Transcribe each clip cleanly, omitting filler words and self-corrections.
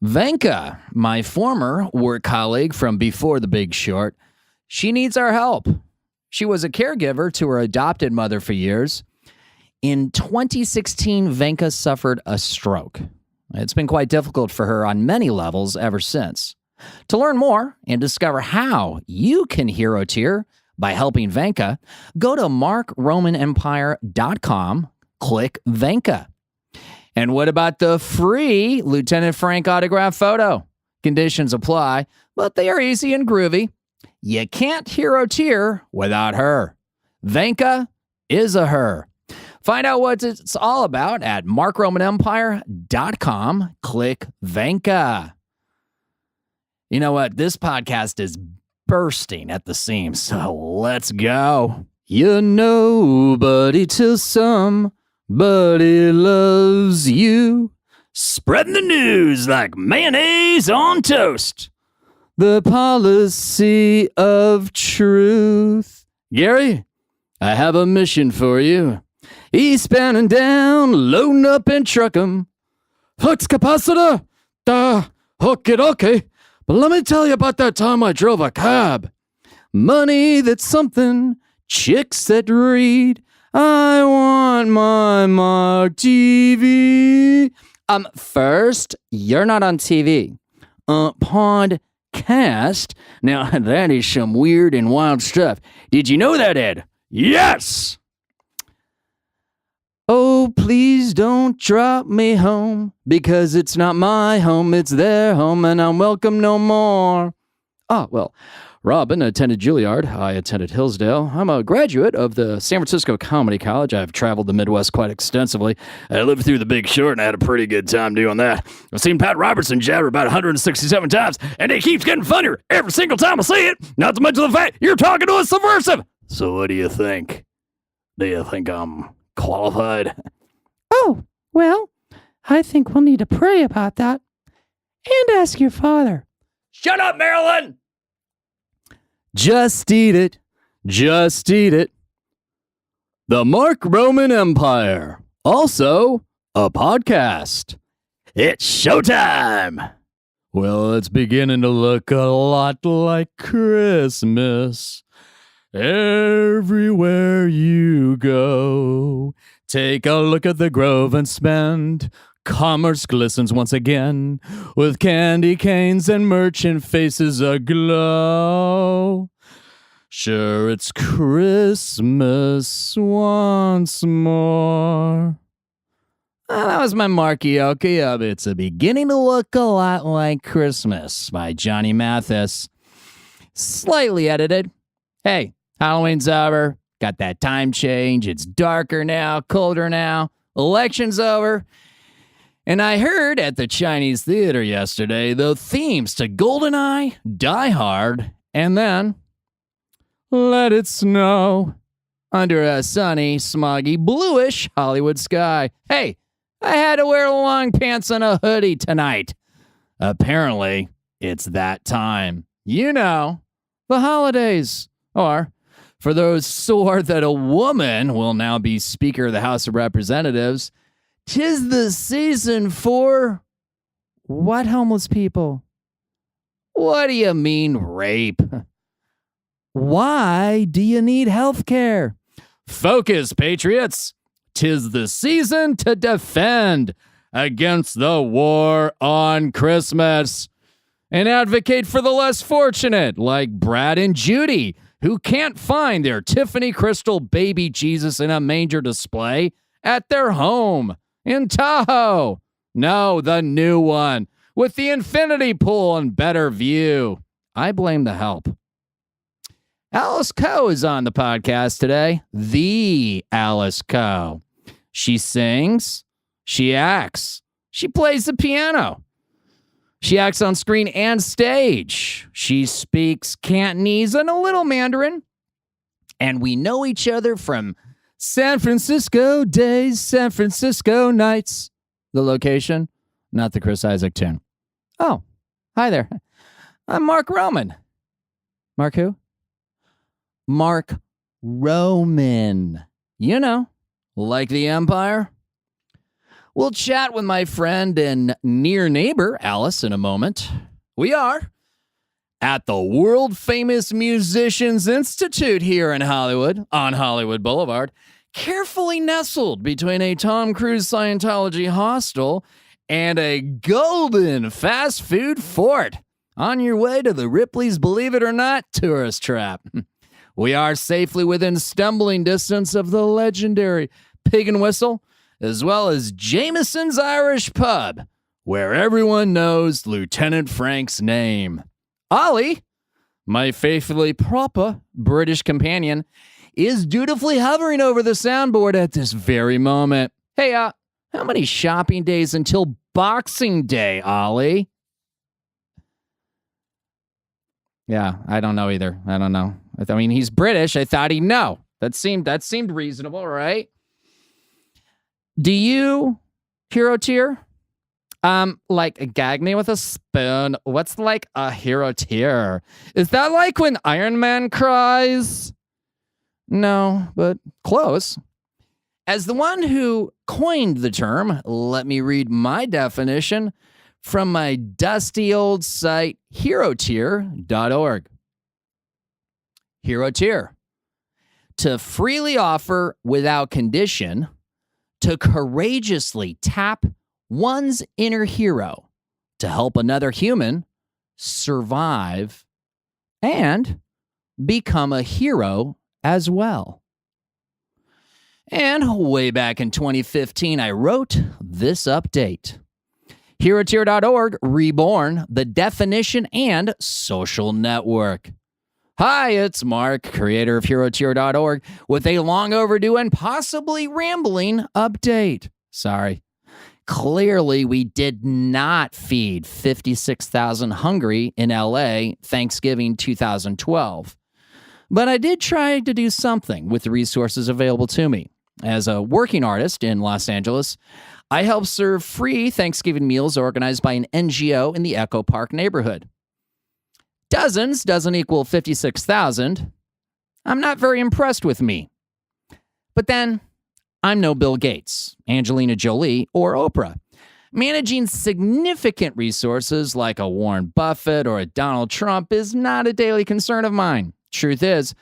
Venka, my former work colleague from before The Big Short, she needs our help. She was a caregiver to her adopted mother for years. In 2016, Venka suffered a stroke. It's been quite difficult for her on many levels ever since. To learn more and discover how you can hero tier by helping Venka, go to markromanempire.com, click Venka. And what about the free Lieutenant Frank autograph photo? Conditions apply, but they are easy and groovy. You can't hero tier without her. Venka is a her. Find out what it's all about at markromanempire.com. Click Venka. You know what? This podcast is bursting at the seams, so let's go. You're nobody till somebody loves you. Spreading the news like mayonnaise on toast. The policy of truth. Gary, I have a mission for you. Eastbound and down, loading up and truck 'em. Flux capacitor, okay. But let me tell you about that time I drove a cab. Money that's something, chicks that read. I want my Mark TV. First, you're not on TV. Podcast. Now, that is some weird and wild stuff. Did you know that, Ed? Yes! Oh, please don't drop me home, because it's not my home, it's their home, and I'm welcome no more. Well, Robin attended Juilliard. I attended Hillsdale. I'm a graduate of the San Francisco Comedy College. I've traveled the Midwest quite extensively. I lived through The Big Short, and I had a pretty good time doing that. I've seen Pat Robertson jabber about 167 times, and it keeps getting funnier every single time I see it. Not to mention the fact you're talking to a subversive. So what do you think? Do you think I'm qualified? Oh, well, I think we'll need to pray about that and ask your father. Shut up, Marilyn! Just eat it. Just eat it. The Mark Roman Empire. Also, a podcast. It's showtime! Well, it's beginning to look a lot like Christmas. Everywhere you go, take a look at the grove and spend. Commerce glistens once again with candy canes and merchant faces aglow. Sure, it's Christmas once more. Well, that was my Markioke of It's a Beginning to Look a Lot Like Christmas by Johnny Mathis. Slightly edited. Hey, Halloween's over. Got that time change. It's darker now, colder now. Election's over. And I heard at the Chinese Theater yesterday the themes to GoldenEye, Die Hard, and then Let It Snow under a sunny, smoggy, bluish Hollywood sky. Hey, I had to wear long pants and a hoodie tonight. Apparently, it's that time. You know, the holidays. Or, for those sore that a woman will now be Speaker of the House of Representatives, 'tis the season for what homeless people? What do you mean rape? Why do you need health care? Focus, patriots. 'Tis the season to defend against the war on Christmas and advocate for the less fortunate, like Brad and Judy, who can't find their Tiffany crystal baby Jesus in a manger display at their home in Tahoe. No, the new one with the infinity pool and better view. I blame the help. Alice Ko is on the podcast today. The Alice Ko. She sings, she acts, she plays the piano. She acts on screen and stage. She speaks Cantonese and a little Mandarin. And we know each other from San Francisco days, San Francisco nights. The location, not the Chris Isaak tune. Oh, hi there. I'm Mark Roman. Mark who? Mark Roman. You know, like the Empire. We'll chat with my friend and near neighbor, Alice, in a moment. We are at the world-famous Musicians Institute here in Hollywood, on Hollywood Boulevard, carefully nestled between a Tom Cruise Scientology hostel and a golden fast food fort on your way to the Ripley's Believe It or Not tourist trap. We are safely within stumbling distance of the legendary Pig and Whistle, as well as Jameson's Irish Pub, where everyone knows Lieutenant Frank's name. Ollie, my faithfully proper British companion, is dutifully hovering over the soundboard at this very moment. Hey, how many shopping days until Boxing Day, Ollie? Yeah, I don't know either. I don't know. I mean, he's British. I thought he'd know. That seemed reasonable, right? Do you hero tier? Like gag me with a spoon. What's like a hero tier? Is that like when Iron Man cries? No, but close. As the one who coined the term, let me read my definition from my dusty old site, herotier.org. Hero tier. To freely offer without condition, to courageously tap one's inner hero to help another human survive and become a hero as well. And way back in 2015, I wrote this update. HeroTier.org, reborn, the definition and social network. Hi, it's Mark, creator of HeroTier.org, with a long overdue and possibly rambling update. Sorry. Clearly, we did not feed 56,000 hungry in LA Thanksgiving 2012. But I did try to do something with the resources available to me. As a working artist in Los Angeles, I help serve free Thanksgiving meals organized by an NGO in the Echo Park neighborhood. Dozens doesn't equal 56,000. I'm not very impressed with me. But then, I'm no Bill Gates, Angelina Jolie, or Oprah. Managing significant resources like a Warren Buffett or a Donald Trump is not a daily concern of mine. Truth is,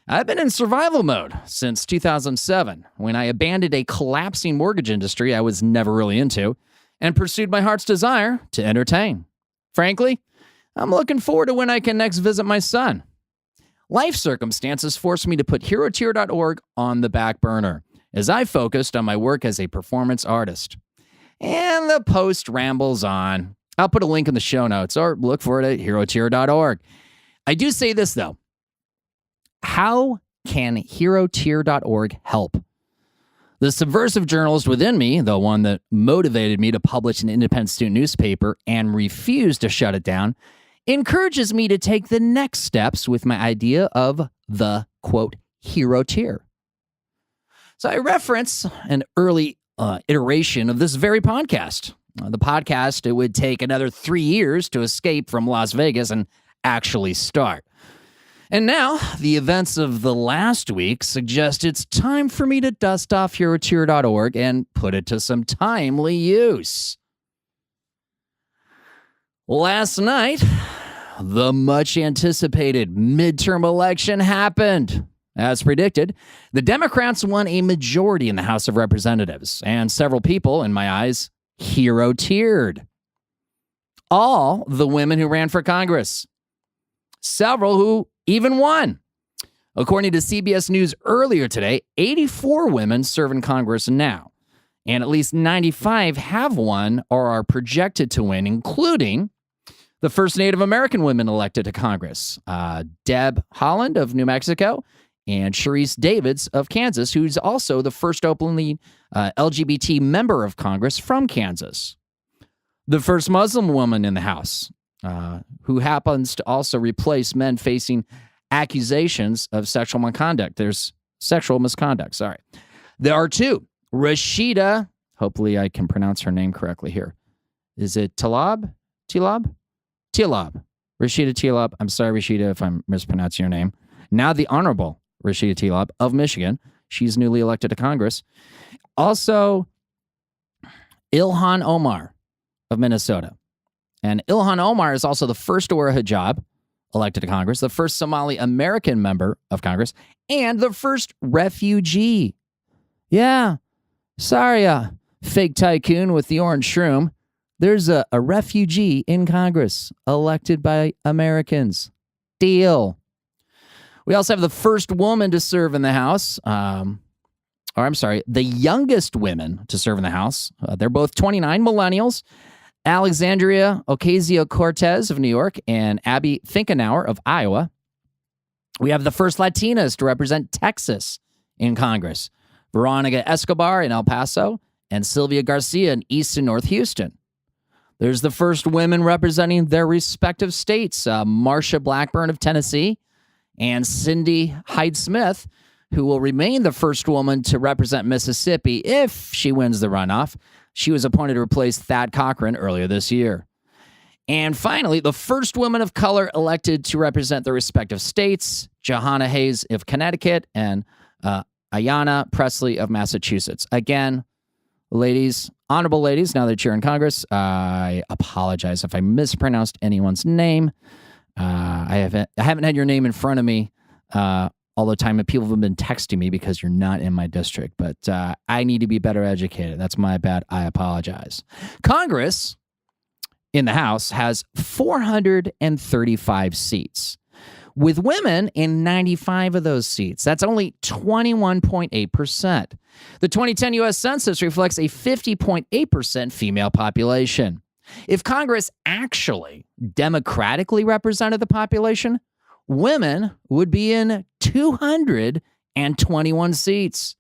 I've been in survival mode since 2007, when I abandoned a collapsing mortgage industry I was never really into and pursued my heart's desire to entertain. Frankly, I'm looking forward to when I can next visit my son. Life circumstances forced me to put HeroTier.org on the back burner as I focused on my work as a performance artist. And the post rambles on. I'll put a link in the show notes or look for it at HeroTier.org. I do say this, though. How can HeroTier.org help? The subversive journalist within me, the one that motivated me to publish an independent student newspaper and refused to shut it down, encourages me to take the next steps with my idea of the, quote, hero tier. So I reference an early iteration of this very podcast. The podcast, it would take another 3 years to escape from Las Vegas and actually start. And now, the events of the last week suggest it's time for me to dust off HeroTier.org and put it to some timely use. Last night, the much-anticipated midterm election happened. As predicted, the Democrats won a majority in the House of Representatives, and several people, in my eyes, hero-tiered. All the women who ran for Congress. Several who even won. According to CBS News earlier today, 84 women serve in Congress now, and at least 95 have won or are projected to win, including the first Native American women elected to Congress, Deb Haaland of New Mexico and Sharice Davids of Kansas, who's also the first openly LGBT member of Congress from Kansas. The first Muslim woman in the House, who happens to also replace men facing accusations of sexual misconduct. There are two. Rashida, hopefully I can pronounce her name correctly here. Is it Tlaib? Rashida Tlaib. I'm sorry, Rashida, if I'm mispronouncing your name. Now the Honorable Rashida Tlaib of Michigan. She's newly elected to Congress. Also, Ilhan Omar of Minnesota. And Ilhan Omar is also the first to wear a hijab elected to Congress, the first Somali American member of Congress, and the first refugee. Yeah, sorry, fake tycoon with the orange shroom. There's a refugee in Congress elected by Americans. Deal. We also have the first woman to serve in the House. The youngest women to serve in the House. They're both 29 millennials. Alexandria Ocasio-Cortez of New York and Abby Finkenauer of Iowa. We have the first Latinas to represent Texas in Congress. Veronica Escobar in El Paso and Sylvia Garcia in East and North Houston. There's the first women representing their respective states. Marsha Blackburn of Tennessee and Cindy Hyde-Smith, who will remain the first woman to represent Mississippi if she wins the runoff. She was appointed to replace Thad Cochran earlier this year. And finally, the first woman of color elected to represent their respective states, Johanna Hayes of Connecticut and Ayanna Pressley of Massachusetts. Again, ladies, honorable ladies, now that you're in Congress, I apologize if I mispronounced anyone's name. I haven't had your name in front of me all the time, and people have been texting me because you're not in my district. But I need to be better educated. That's my bad. I apologize. Congress in the House has 435 seats, with women in 95 of those seats. That's only 21.8%. The 2010 U.S. Census reflects a 50.8% female population. If Congress actually democratically represented the population, women would be in 221 seats.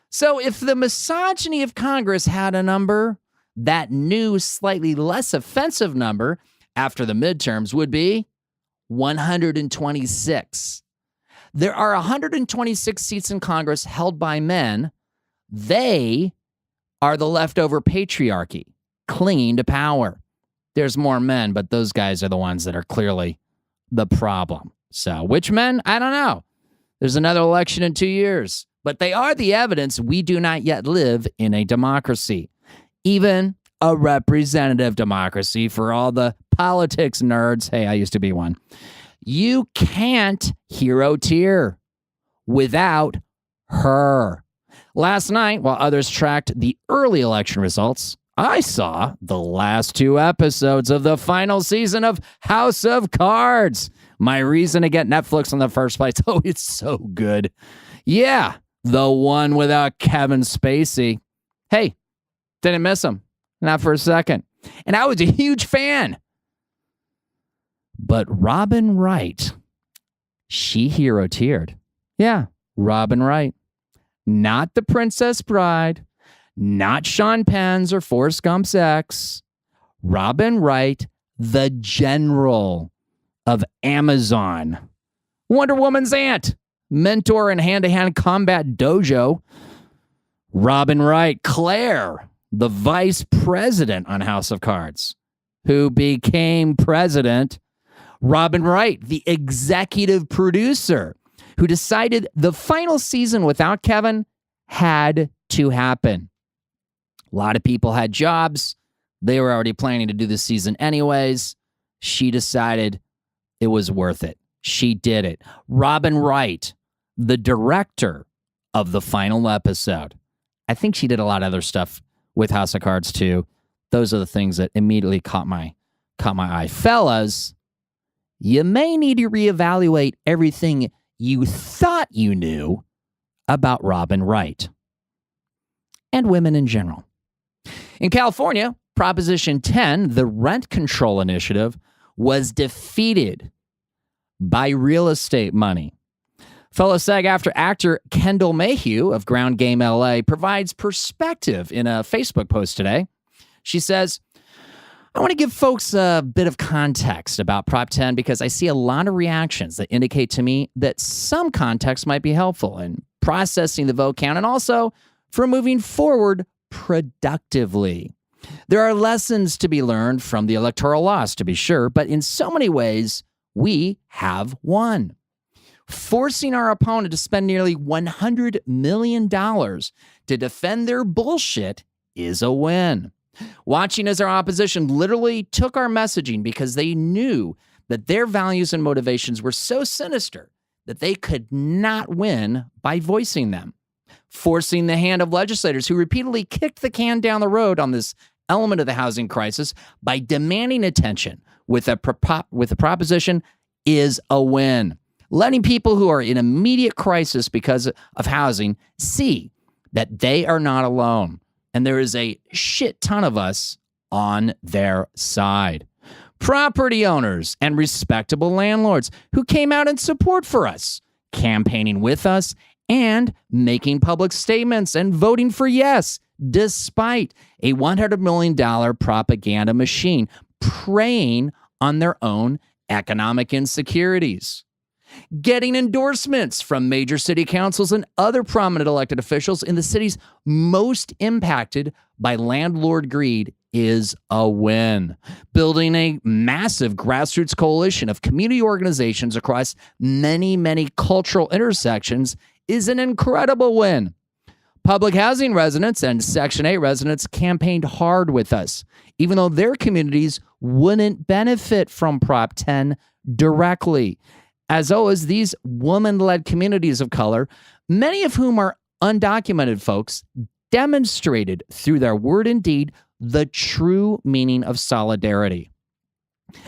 So if the misogyny of Congress had a number, that new, slightly less offensive number after the midterms would be 126. There are 126 seats in Congress held by men. They are the leftover patriarchy, clinging to power. There's more men, but those guys are the ones that are clearly the problem. So which men? I don't know. There's another election in 2 years, but they are the evidence we do not yet live in a democracy, even a representative democracy for all the politics nerds. Hey, I used to be one. You can't hero tier without her. Last night, while others tracked the early election results, I saw the last 2 episodes of the final season of House of Cards. My reason to get Netflix in the first place. Oh, it's so good. Yeah, the one without Kevin Spacey. Hey, didn't miss him. Not for a second. And I was a huge fan. But Robin Wright, she hero tiered. Yeah, Robin Wright. Not the Princess Bride. Not Sean Penn's or Forrest Gump's ex. Robin Wright, the general of Amazon. Wonder Woman's aunt. Mentor in hand-to-hand combat dojo. Robin Wright, Claire, the vice president on House of Cards, who became president. Robin Wright, the executive producer, who decided the final season without Kevin had to happen. A lot of people had jobs. They were already planning to do the season anyways. She decided it was worth it. She did it. Robin Wright, the director of the final episode. I think she did a lot of other stuff with House of Cards too. Those are the things that immediately caught my eye. Fellas, you may need to reevaluate everything you thought you knew about Robin Wright and women in general. In California, Proposition 10, the rent control initiative, was defeated by real estate money. Fellow SAG-AFTRA actor Kendall Mayhew of Ground Game LA provides perspective in a Facebook post today. She says, I want to give folks a bit of context about Prop 10 because I see a lot of reactions that indicate to me that some context might be helpful in processing the vote count and also for moving forward productively. There are lessons to be learned from the electoral loss, to be sure, but in so many ways, we have won. Forcing our opponent to spend nearly $100 million to defend their bullshit is a win. Watching as our opposition literally took our messaging because they knew that their values and motivations were so sinister that they could not win by voicing them, forcing the hand of legislators who repeatedly kicked the can down the road on this element of the housing crisis by demanding attention with a proposition is a win. Letting people who are in immediate crisis because of housing see that they are not alone, and there is a shit ton of us on their side. Property owners and respectable landlords who came out in support for us, campaigning with us, and making public statements and voting for yes, despite a $100 million propaganda machine preying on their own economic insecurities. Getting endorsements from major city councils and other prominent elected officials in the cities most impacted by landlord greed is a win. Building a massive grassroots coalition of community organizations across many, many cultural intersections is an incredible win. Public housing residents and Section 8 residents campaigned hard with us, even though their communities wouldn't benefit from Prop 10 directly. As always, these woman-led communities of color, many of whom are undocumented folks, demonstrated through their word and deed the true meaning of solidarity.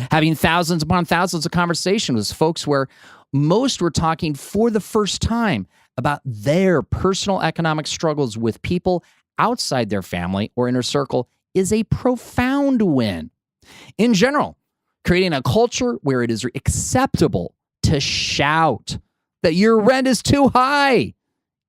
Having thousands upon thousands of conversations with folks where most were talking for the first time about their personal economic struggles with people outside their family or inner circle is a profound win. In general, creating a culture where it is acceptable to shout that your rent is too high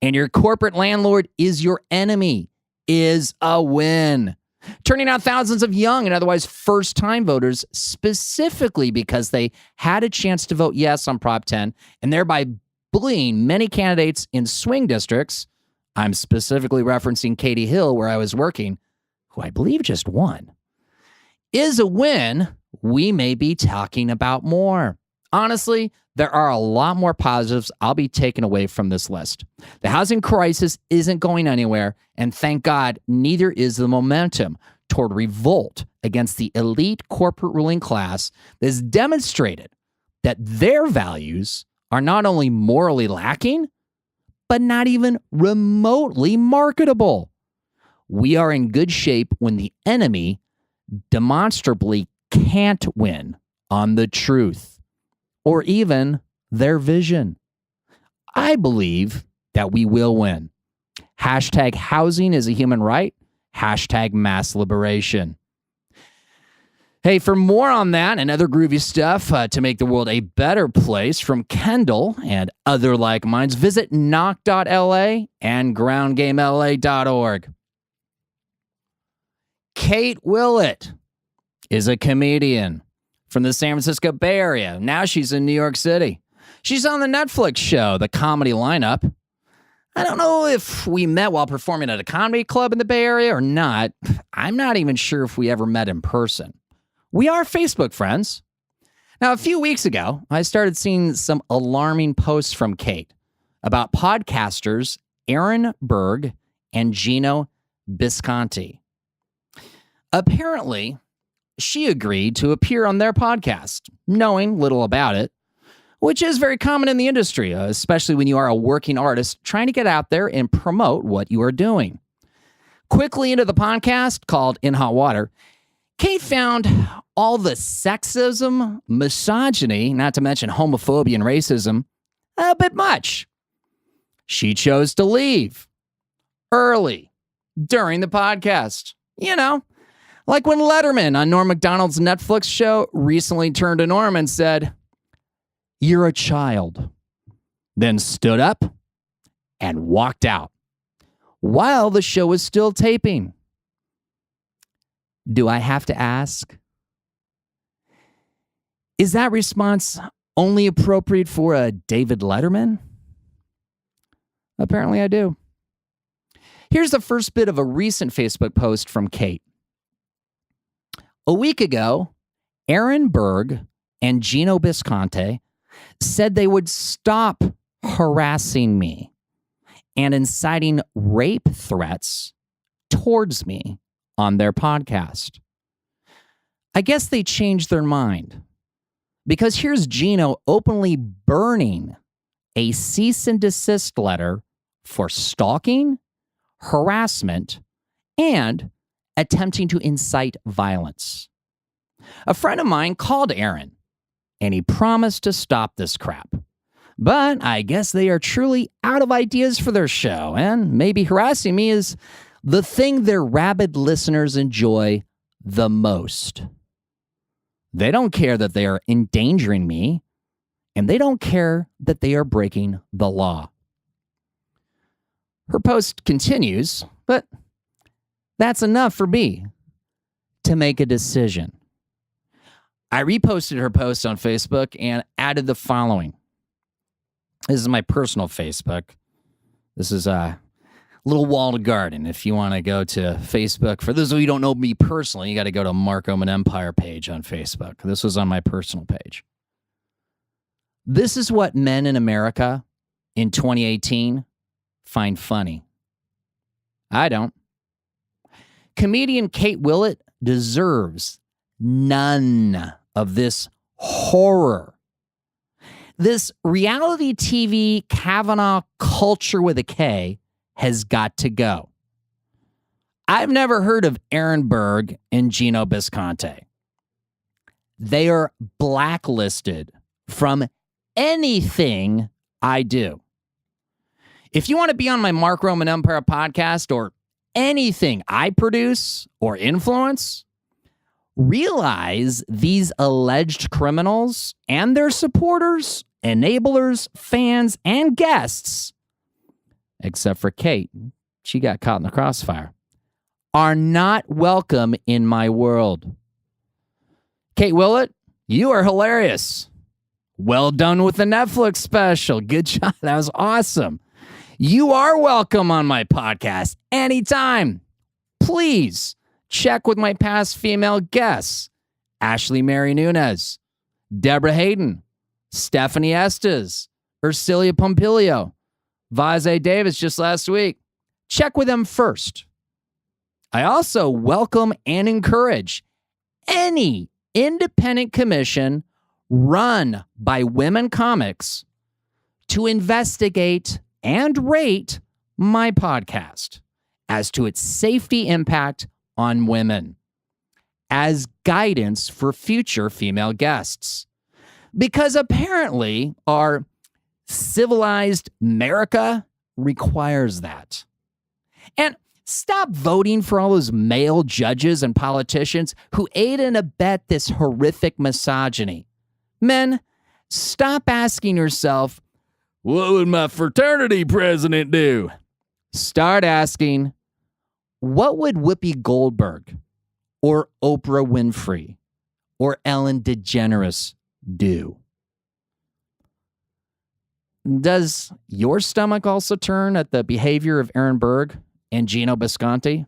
and your corporate landlord is your enemy is a win. Turning out thousands of young and otherwise first-time voters specifically because they had a chance to vote yes on Prop 10 and thereby bullying many candidates in swing districts. I'm specifically referencing Katie Hill, where I was working, who I believe just won, is a win we may be talking about more. Honestly, there are a lot more positives I'll be taking away from this list. The housing crisis isn't going anywhere, and thank God, neither is the momentum toward revolt against the elite corporate ruling class that has demonstrated that their values are not only morally lacking, but not even remotely marketable. We are in good shape when the enemy demonstrably can't win on the truth or even their vision. I believe that we will win. Hashtag housing is a human right. Hashtag mass liberation. Hey, for more on that and other groovy stuff to make the world a better place from Kendall and other like minds, visit knock.la and groundgamela.org. Kate Willett is a comedian from the San Francisco Bay Area. Now she's in New York City. She's on the Netflix show, The Comedy Lineup. I don't know if we met while performing at a comedy club in the Bay Area or not. I'm not even sure if we ever met in person. We are Facebook friends. Now, a few weeks ago, I started seeing some alarming posts from Kate about podcasters Aaron Berg and Gino Bisconti. Apparently, she agreed to appear on their podcast, knowing little about it, which is very common in the industry, especially when you are a working artist trying to get out there and promote what you are doing. Quickly into the podcast, called In Hot Water, Kate found all the sexism, misogyny, not to mention homophobia and racism, a bit much. She chose to leave early during the podcast. You know, like when Letterman on Norm Macdonald's Netflix show recently turned to Norm and said, "You're a child," then stood up and walked out while the show was still taping. Do I have to ask? Is that response only appropriate for a David Letterman? Apparently I do. Here's the first bit of a recent Facebook post from Kate. A week ago, Aaron Berg and Gino Bisconti said they would stop harassing me and inciting rape threats towards me on their podcast. I guess they changed their mind, because here's Gino openly burning a cease and desist letter for stalking, harassment, and attempting to incite violence. A friend of mine called Aaron, and he promised to stop this crap. But I guess they are truly out of ideas for their show, and maybe harassing me is the thing their rabid listeners enjoy the most. They don't care that they are endangering me, and they don't care that they are breaking the law. Her post continues, but that's enough for me to make a decision. I reposted her post on Facebook and added the following. This is my personal Facebook. This is a little walled garden. If you want to go to Facebook, for those of you who don't know me personally, you got to go to Mark Oman Empire page on Facebook. This was on my personal page. This is what men in America in 2018 find funny. I don't. Comedian Kate Willett deserves none of this horror. This reality TV Kavanaugh culture with a K has got to go. I've never heard of Aaron Berg and Gino Bisconte. They are blacklisted from anything I do. If you want to be on my Mark Roman Empire podcast or anything I produce or influence, realize these alleged criminals and their supporters, enablers, fans, and guests, except for Kate, she got caught in the crossfire, are not welcome in my world. Kate Willett, you are hilarious. Well done with the Netflix special. Good job. That was awesome. You are welcome on my podcast anytime. Please check with my past female guests, Ashley Mary Nunez, Deborah Hayden, Stephanie Estes, Ursilia Pompilio, Vaze Davis just last week. Check with them first. I also welcome and encourage any independent commission run by women comics to investigate and rate my podcast as to its safety impact on women as guidance for future female guests. Because apparently our civilized America requires that. And stop voting for all those male judges and politicians who aid and abet this horrific misogyny. Men, stop asking yourself, what would my fraternity president do? Start asking, what would Whoopi Goldberg or Oprah Winfrey or Ellen DeGeneres do? Does your stomach also turn at the behavior of Aaron Berg and Gino Bisconte?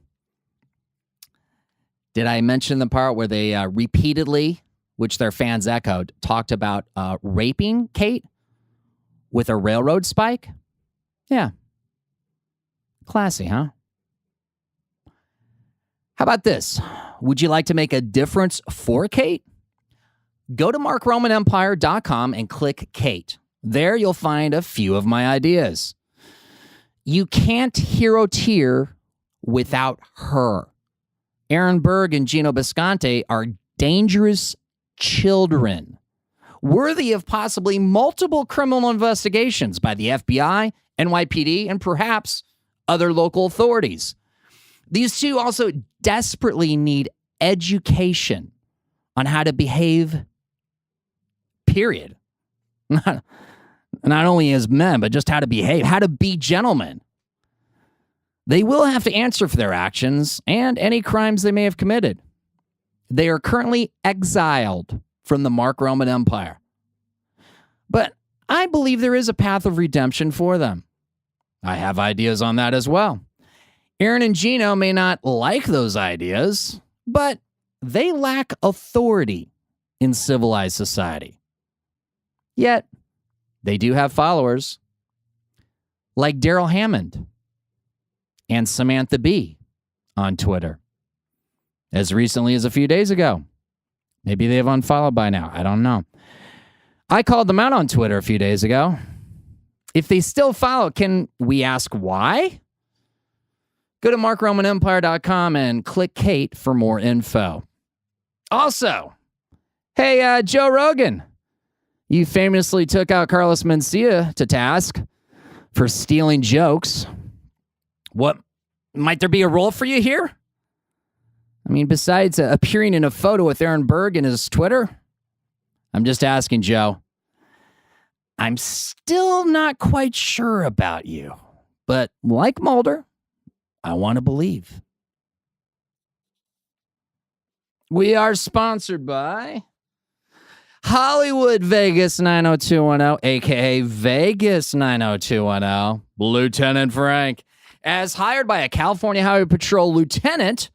Did I mention the part where they repeatedly, which their fans echoed, talked about raping Kate with a railroad spike? Yeah. Classy, huh? How about this? Would you like to make a difference for Kate? Go to markromanempire.com and click Kate. There you'll find a few of my ideas. You can't hero tier without her. Aaron Berg and Gino Bisconte are dangerous children, worthy of possibly multiple criminal investigations by the FBI, NYPD, and perhaps other local authorities. These two also desperately need education on how to behave, period. Not only as men, but just how to behave, how to be gentlemen. They will have to answer for their actions and any crimes they may have committed. They are currently exiled from the Mark Roman Empire. But I believe there is a path of redemption for them. I have ideas on that as well. Aaron and Gino may not like those ideas, but they lack authority in civilized society. Yet, they do have followers like Daryl Hammond and Samantha Bee on Twitter. as recently as a few days ago. Maybe they have unfollowed by now. I don't know. I called them out on Twitter a few days ago. If they still follow, can we ask why? Go to markromanempire.com and click Kate for more info. Also, hey, Joe Rogan, you famously took out Carlos Mencia to task for stealing jokes. What, might there be a role for you here? I mean, besides appearing in a photo with Aaron Berg in his Twitter? I'm just asking, Joe. I'm still not quite sure about you, but like Mulder, I want to believe. We are sponsored by Hollywood Vegas 90210, a.k.a. Vegas 90210, Lieutenant Frank, as hired by a California Highway Patrol lieutenant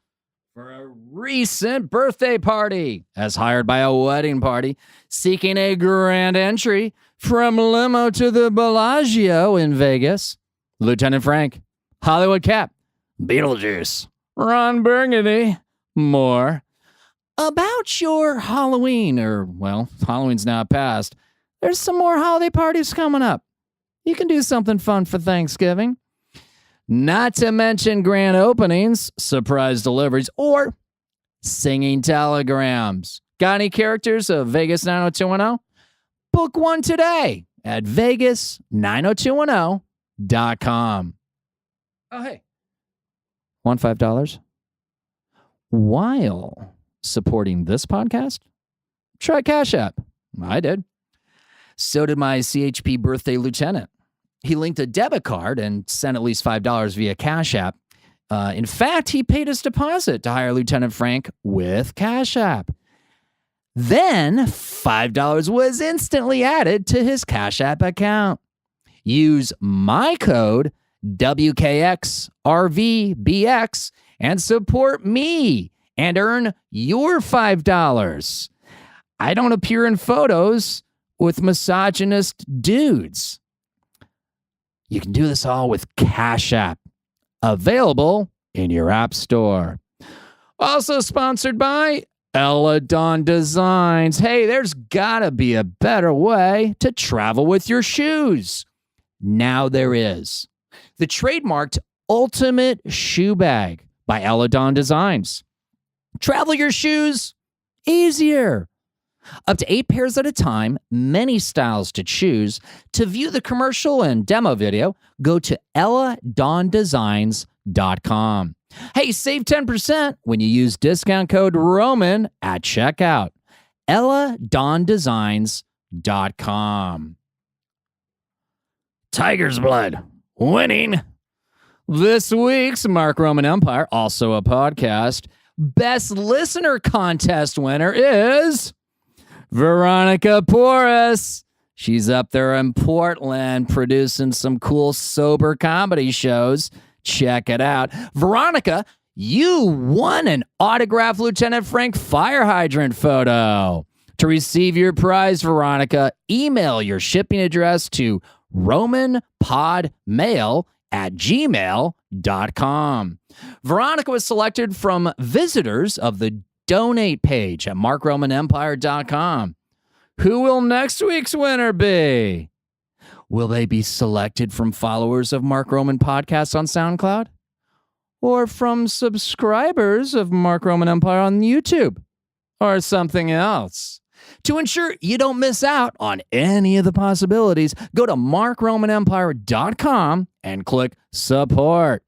for a recent birthday party, as hired by a wedding party, seeking a grand entry from limo to the Bellagio in Vegas. Lieutenant Frank, Hollywood Cap, Beetlejuice, Ron Burgundy, more. About your Halloween, or, well, Halloween's now past, there's some more holiday parties coming up. You can do something fun for Thanksgiving. Not to mention grand openings, surprise deliveries, or singing telegrams. Got any characters of Vegas 90210? Book one today at vegas90210.com. Oh, hey. Want $5? While supporting this podcast, try Cash App. I did. So did my CHP birthday lieutenant. He linked a debit card and sent at least $5 via Cash App. In fact, he paid his deposit to hire Lieutenant Frank with Cash App. Then $5 was instantly added to his Cash App account. Use my code WKXRVBX and support me and earn your $5. I don't appear in photos with misogynist dudes. You can do this all with Cash App, available in your app store. Also sponsored by Eladon Designs. Hey, there's gotta be a better way to travel with your shoes. Now there is. The trademarked Ultimate Shoe Bag by Eladon Designs. Travel your shoes easier. Up to 8 pairs at a time, many styles to choose. To view the commercial and demo video, go to elladondesigns.com. Hey, save 10% when you use discount code ROMAN at checkout. elladondesigns.com. Tiger's Blood, winning. This week's Mark Roman Empire, also a podcast, Best Listener Contest winner is Veronica Porras. She's up there in Portland producing some cool sober comedy shows. Check it out. Veronica, you won an autographed Lieutenant Frank fire hydrant photo. To receive your prize, Veronica, email your shipping address to romanpodmail@gmail.com. Veronica was selected from visitors of the donate page at markromanempire.com. Who will next week's winner be? Will they be selected from followers of Mark Roman Podcast on SoundCloud? Or from subscribers of Mark Roman Empire on YouTube? Or something else? To ensure you don't miss out on any of the possibilities, go to markromanempire.com and click support.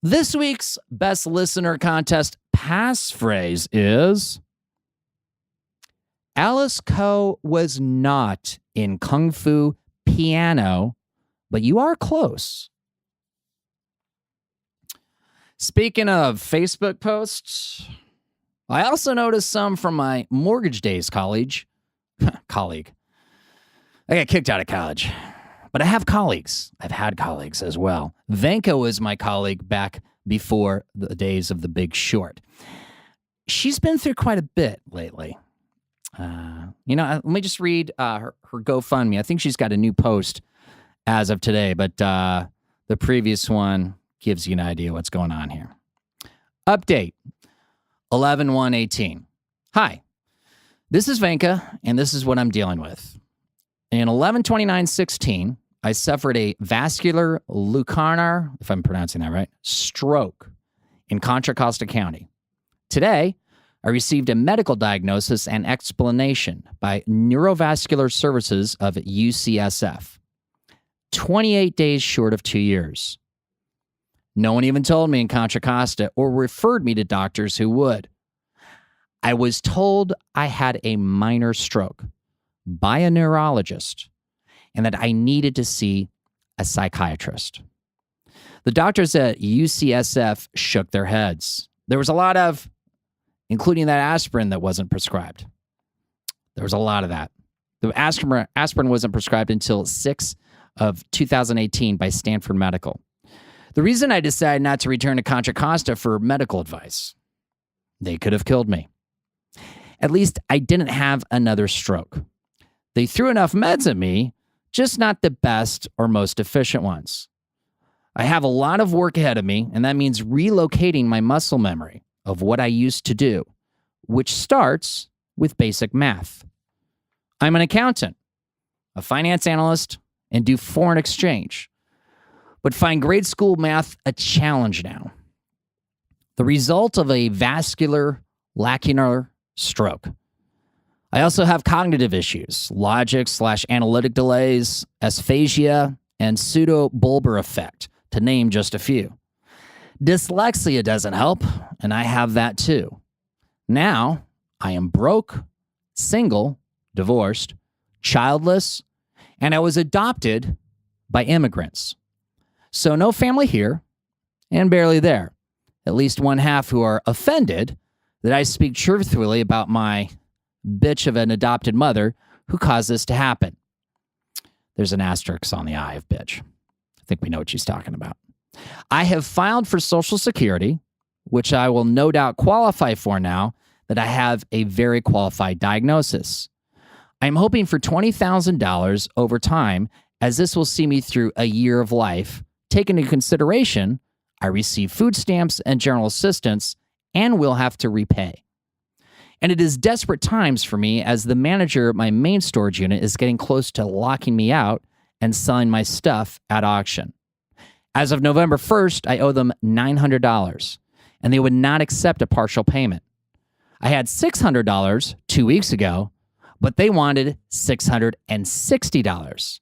This week's Best Listener Contest passphrase is: Alice Ko was not in Kung Fu Piano, but you are close. Speaking of Facebook posts, I also noticed some from my mortgage days colleague. I got kicked out of college, but I have colleagues. I've had colleagues as well. Venka was my colleague back before the days of The Big Short. She's been through quite a bit lately. Let me just read her GoFundMe. I think she's got a new post as of today, but the previous one gives you an idea what's going on here. Update. 11-1-18. Hi, this is Venka, and this is what I'm dealing with. In 11-29-16, I suffered a vascular lucarnar, if I'm pronouncing that right, stroke in Contra Costa County. Today, I received a medical diagnosis and explanation by Neurovascular Services of UCSF. 28 days short of 2 years. No one even told me in Contra Costa or referred me to doctors who would. I was told I had a minor stroke by a neurologist and that I needed to see a psychiatrist. The doctors at UCSF shook their heads. There was a lot of, including that aspirin that wasn't prescribed. There was a lot of that. The aspirin wasn't prescribed until 6 of 2018 by Stanford Medical. The reason I decided not to return to Contra Costa for medical advice, they could have killed me. At least I didn't have another stroke. They threw enough meds at me, just not the best or most efficient ones. I have a lot of work ahead of me, and that means relocating my muscle memory of what I used to do, which starts with basic math. I'm an accountant, a finance analyst, and do foreign exchange, but find grade school math a challenge now. The result of a vascular lacunar stroke. I also have cognitive issues, logic/analytic delays, aphasia, and pseudo-bulbar effect, to name just a few. Dyslexia doesn't help, and I have that too. Now, I am broke, single, divorced, childless, and I was adopted by immigrants. So no family here, and barely there. At least one half who are offended that I speak truthfully about my bitch of an adopted mother who caused this to happen. There's an asterisk on the I of bitch. I think we know what she's talking about. I have filed for Social Security, which I will no doubt qualify for now that I have a very qualified diagnosis. I'm hoping for $20,000 over time, as this will see me through a year of life. Taking into consideration, I receive food stamps and general assistance and will have to repay. And it is desperate times for me, as the manager at my main storage unit is getting close to locking me out and selling my stuff at auction. As of November 1st, I owe them $900, and they would not accept a partial payment. I had $600 2 weeks ago, but they wanted $660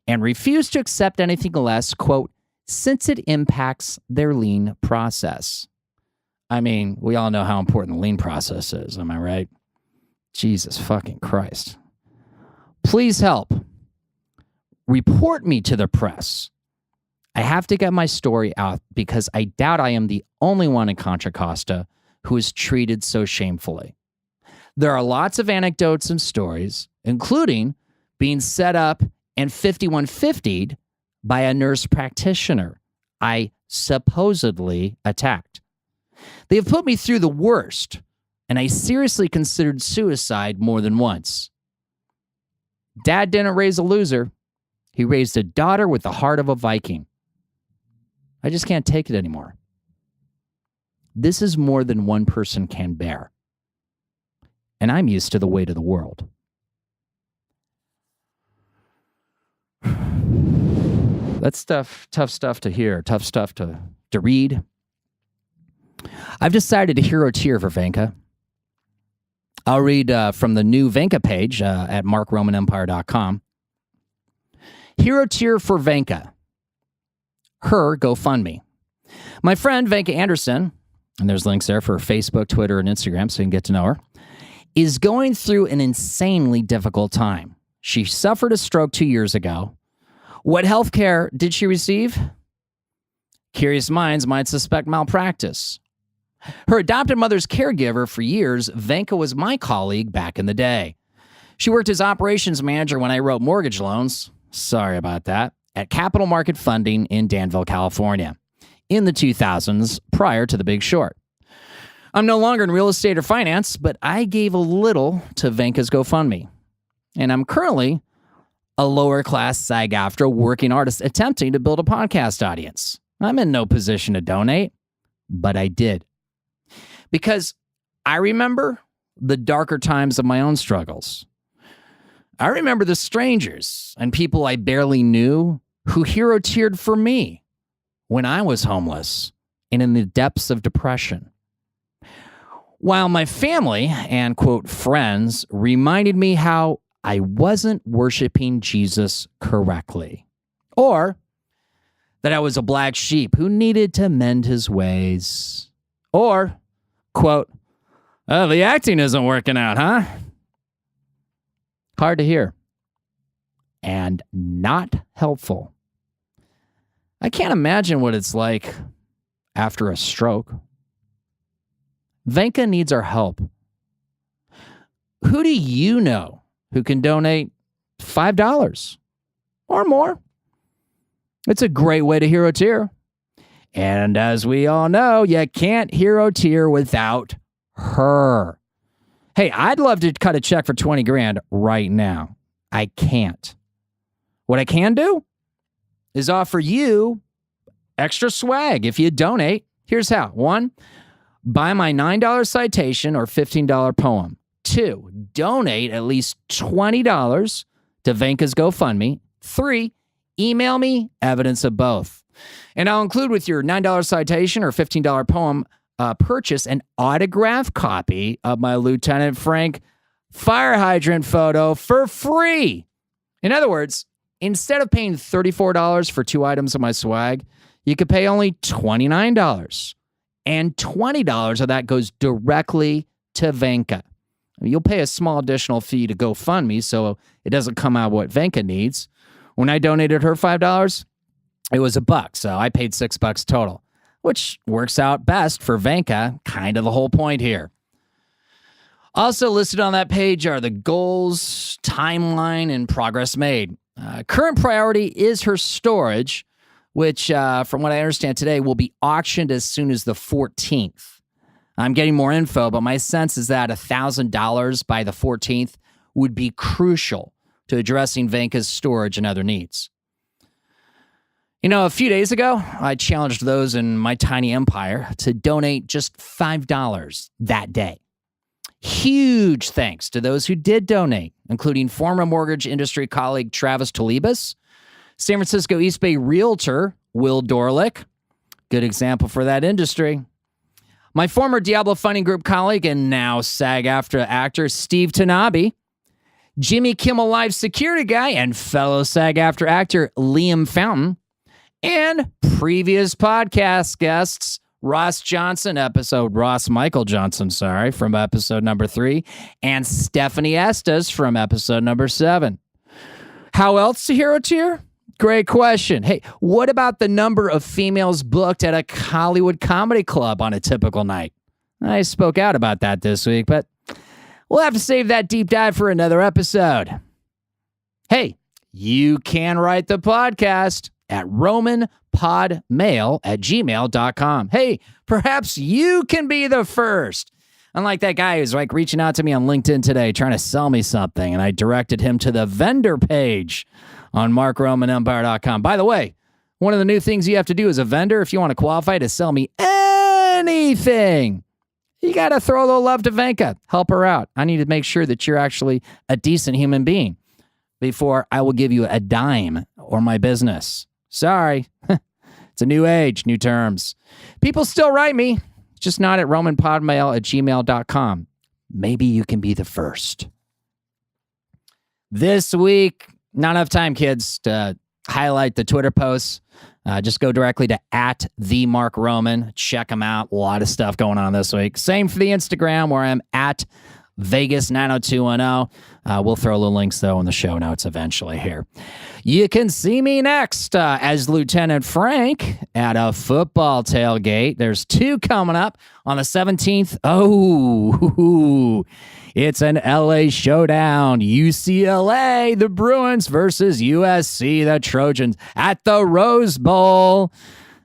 and refused to accept anything less, quote, since it impacts their lean process. I mean, we all know how important the lean process is, am I right? Jesus fucking Christ. Please help. Report me to the press. I have to get my story out because I doubt I am the only one in Contra Costa who is treated so shamefully. There are lots of anecdotes and stories, including being set up and 5150'd by a nurse practitioner I supposedly attacked. They have put me through the worst, and I seriously considered suicide more than once. Dad didn't raise a loser. He raised a daughter with the heart of a Viking. I just can't take it anymore. This is more than one person can bear. And I'm used to the weight of the world. That's tough stuff to hear, tough stuff to read. I've decided to hero tier for Venka. I'll read from the new Venka page at markromanempire.com. Hero tier for Venka. Her GoFundMe. My friend Venka Anderson, and there's links there for Facebook, Twitter, and Instagram so you can get to know her, is going through an insanely difficult time. She suffered a stroke 2 years ago. What health care did she receive? Curious minds might suspect malpractice. Her adopted mother's caregiver for years, Venka was my colleague back in the day. She worked as operations manager when I wrote mortgage loans. Sorry about that. At Capital Market Funding in Danville, California, in the 2000s, prior to The Big Short. I'm no longer in real estate or finance, but I gave a little to Venka's GoFundMe. And I'm currently a lower-class SAGAFTRA working artist attempting to build a podcast audience. I'm in no position to donate, but I did. Because I remember the darker times of my own struggles. I remember the strangers and people I barely knew who hero cheered for me when I was homeless and in the depths of depression. While my family and, quote, friends reminded me how I wasn't worshiping Jesus correctly, or that I was a black sheep who needed to mend his ways, or, quote, oh, the acting isn't working out, huh? Hard to hear and not helpful. I can't imagine what it's like after a stroke. Venka needs our help. Who do you know who can donate $5 or more? It's a great way to hero tier. And as we all know, you can't hero tier without her. Hey, I'd love to cut a check for 20 grand right now. I can't. What I can do is offer you extra swag if you donate. Here's how. 1, buy my $9 citation or $15 poem. 2, donate at least $20 to Venka's GoFundMe. 3, email me evidence of both. And I'll include with your $9 citation or $15 poem purchase an autographed copy of my Lieutenant Frank fire hydrant photo for free. In other words, instead of paying $34 for 2 items of my swag, you could pay only $29. And $20 of that goes directly to Venka. You'll pay a small additional fee to GoFundMe, so it doesn't come out what Venka needs. When I donated her $5, it was $1, so I paid $6 total, which works out best for Venka, kind of the whole point here. Also listed on that page are the goals, timeline, and progress made. Current priority is her storage, which, from what I understand today, will be auctioned as soon as the 14th. I'm getting more info, but my sense is that $1,000 by the 14th would be crucial to addressing Venka's storage and other needs. You know, a few days ago, I challenged those in my tiny empire to donate just $5 that day. Huge thanks to those who did donate, including former mortgage industry colleague Travis Talibas, San Francisco East Bay realtor Will Dorlick, good example for that industry, my former Diablo Funding Group colleague and now SAG-AFTRA actor Steve Tanabe, Jimmy Kimmel Live security guy and fellow SAG-AFTRA actor Liam Fountain, and previous podcast guests Ross Michael Johnson, from episode number 3, and Stephanie Estes from episode number 7. How else to hero tier? Great question. Hey, what about the number of females booked at a Hollywood comedy club on a typical night? I spoke out about that this week, but we'll have to save that deep dive for another episode. Hey, you can write the podcast at romanpodmail@gmail.com. Hey, perhaps you can be the first. Unlike that guy who's like reaching out to me on LinkedIn today trying to sell me something, and I directed him to the vendor page on markromanempire.com. By the way, one of the new things you have to do as a vendor if you want to qualify to sell me anything, you got to throw a little love to Venka. Help her out. I need to make sure that you're actually a decent human being before I will give you a dime or my business. Sorry. It's a new age, new terms. People still write me, just not at romanpodmail@gmail.com. Maybe you can be the first. This week, not enough time, kids, to highlight the Twitter posts. Just go directly to @TheMarkRoman. Check them out. A lot of stuff going on this week. Same for the Instagram, where I'm at Vegas90210. We'll throw little links, though, in the show notes eventually here. You can see me next as Lieutenant Frank at a football tailgate. There's 2 coming up on the 17th. Oh, it's an LA showdown. UCLA, the Bruins versus USC, the Trojans, at the Rose Bowl.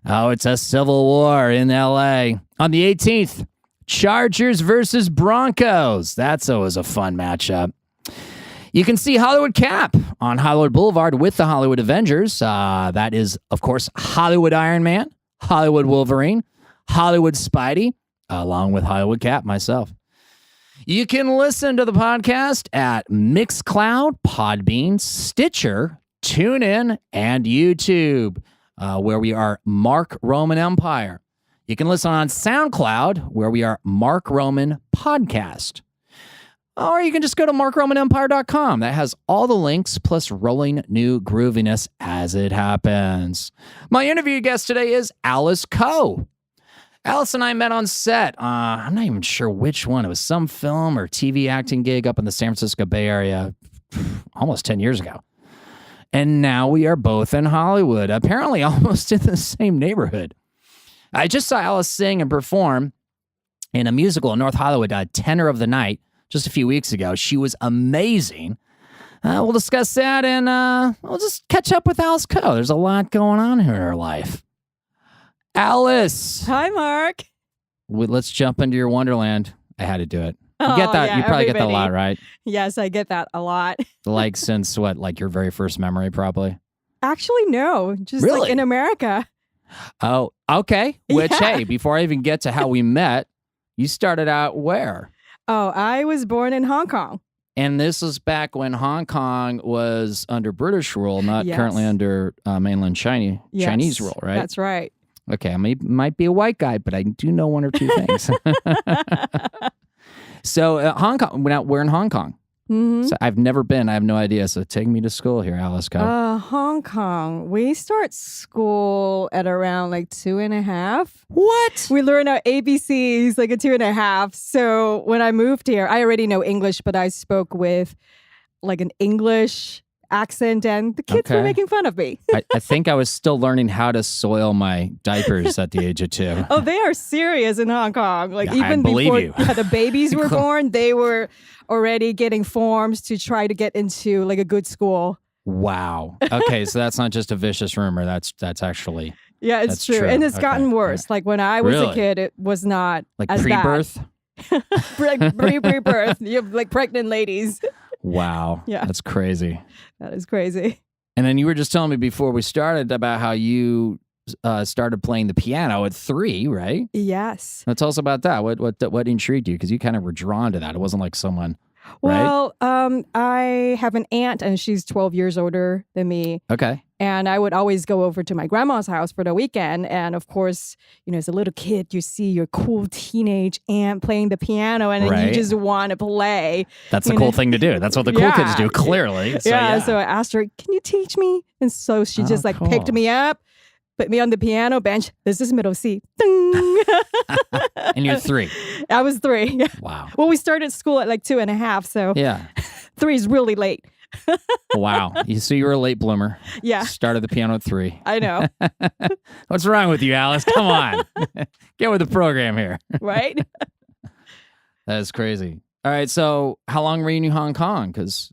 Oh, it's a civil war in LA. On the 18th, Chargers versus Broncos. That's always a fun matchup. You can see Hollywood Cap on Hollywood Boulevard with the Hollywood Avengers. That is, of course, Hollywood Iron Man, Hollywood Wolverine, Hollywood Spidey, along with Hollywood Cap, myself. You can listen to the podcast at Mixcloud, Podbean, Stitcher, TuneIn, and YouTube, where we are Mark Roman Empire. You can listen on SoundCloud, where we are Mark Roman Podcast. Or you can just go to markromanempire.com. That has all the links, plus rolling new grooviness as it happens. My interview guest today is Alice Ko. Alice and I met on set. I'm not even sure which one. It was some film or TV acting gig up in the San Francisco Bay Area almost 10 years ago. And now we are both in Hollywood, apparently almost in the same neighborhood. I just saw Alice sing and perform in a musical in North Hollywood, Tenor of the Night, just a few weeks ago. She was amazing. We'll discuss that, and we'll just catch up with Alice Ko. There's a lot going on here in her life. Alice. Hi, Mark. Let's jump into your wonderland. I had to do it. You Oh, get that? yeah, You probably get that a everybody. lot, right? Yes, I get that a lot. Like since what? Like your very first memory, probably? Actually, no. Just Really? like in America. Oh, okay. Which, Yeah. hey, before I even get to how we met, you started out where? Oh, I was born in Hong Kong. And this was back when Hong Kong was under British rule, not Yes. currently under mainland Chinese Yes, rule, right? That's right. Okay, I might be a white guy, but I do know one or two things. So Hong Kong, we're in Hong Kong. Mhm. So I've never been. I have no idea. So take me to school here, Alice Ko. Hong Kong. We start school at around like 2.5. What? We learn our ABCs like at 2.5. So when I moved here, I already know English, but I spoke with like an English accent, and the kids were Okay. making fun of me. I think I was still learning how to soil my diapers at the age of 2. Oh, they are serious in Hong Kong. Like Yeah, I even believe before you. the babies were born, they were already getting forms to try to get into like a good school. Wow. Okay, so that's not just a vicious rumor. That's actually Yeah, it's That's true. true. And it's Okay. gotten worse. Like when I was Really? a kid, it was not like as pre-birth. bad. Pre-birth. You have like pregnant ladies. Wow. Yeah. That's crazy. That is crazy. And then you were just telling me before we started about how you started playing the piano at 3, right? Yes. Now tell us about that. What intrigued you? Because you kind of were drawn to that. It wasn't like someone, right? Well, I have an aunt and she's 12 years older than me. Okay. And I would always go over to my grandma's house for the weekend. And of course, you know, as a little kid, you see your cool teenage aunt playing the piano and then Right. you just want to play. That's the You cool know? thing to do. That's what the cool Yeah. kids do, clearly. So, So I asked her, can you teach me? And so she Oh, just like cool. picked me up, put me on the piano bench. This is middle C. Ding. And you're 3. I was 3. Wow. Well, we started school at like 2.5. So Yeah. 3 is really late. Wow. So you were a late bloomer. Yeah, Started the piano at 3. I know. What's wrong with you, Alice? Come on. Get with the program here. Right? That is crazy. All right. So how long were you in Hong Kong? Because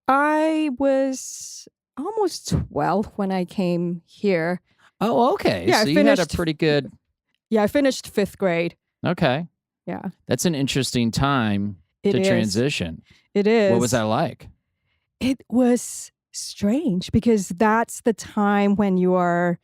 I was almost 12 when I came here. oh, okay. Yeah, I so you had a finished- pretty good. Yeah, I finished 5th grade. Okay. Yeah, That's an interesting time it to is. transition. It is. What was that like? It was strange because that's the time when you are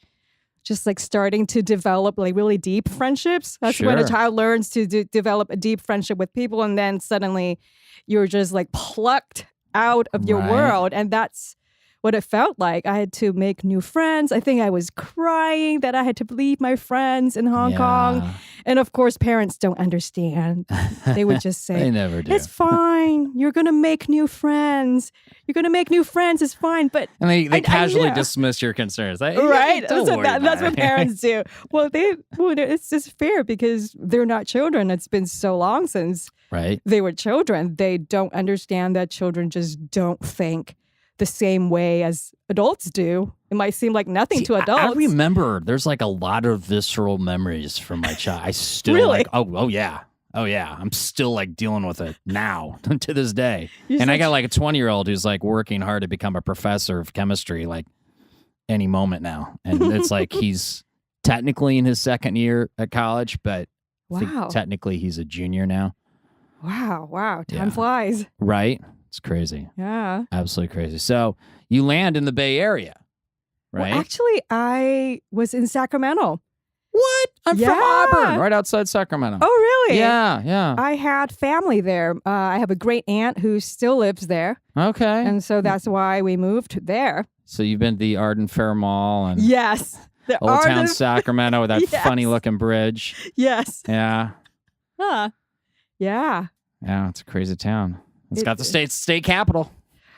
just like starting to develop like really deep friendships. That's when a Sure. child learns to develop a deep friendship with people, and then suddenly you're just like plucked out of your Right. world, and that's what it felt like. I had to make new friends. I think I was crying that I had to leave my friends in Hong Kong. And of course, parents don't understand. They would just They say, never do. it's fine. You're going to make new friends. You're going to make new friends. It's fine. But And they I casually know. dismiss your concerns. right? Don't So worry that's about what it. parents do. Well, it's just fair because they're not children. It's been so long since Right. they were children. They don't understand that children just don't think the same way as adults do. It might seem like nothing to adults. I remember there's like a lot of visceral memories from my child. I still Really? like, oh yeah. Oh yeah. I'm still like dealing with it now to this day. You're And I such- got like a 20-year-old who's like working hard to become a professor of chemistry like any moment now. And it's like he's technically in his 2nd year at college, but I think Wow. technically he's a junior now. Wow. Time Yeah. flies. Right? It's crazy. Yeah. Absolutely crazy. So you land in the Bay Area, right? Well, actually, I was in Sacramento. What? I'm from Yeah. Auburn, right outside Sacramento. Oh, Really? Yeah. I had family there. I have a great aunt who still lives there. Okay. And so that's why we moved there. So you've been to the Arden Fair Mall and Yes. The Old Town Arden- Sacramento with that Yes. funny looking bridge. Yes. Yeah. Huh. Yeah. Yeah, it's a crazy town. It's got the It- state capital.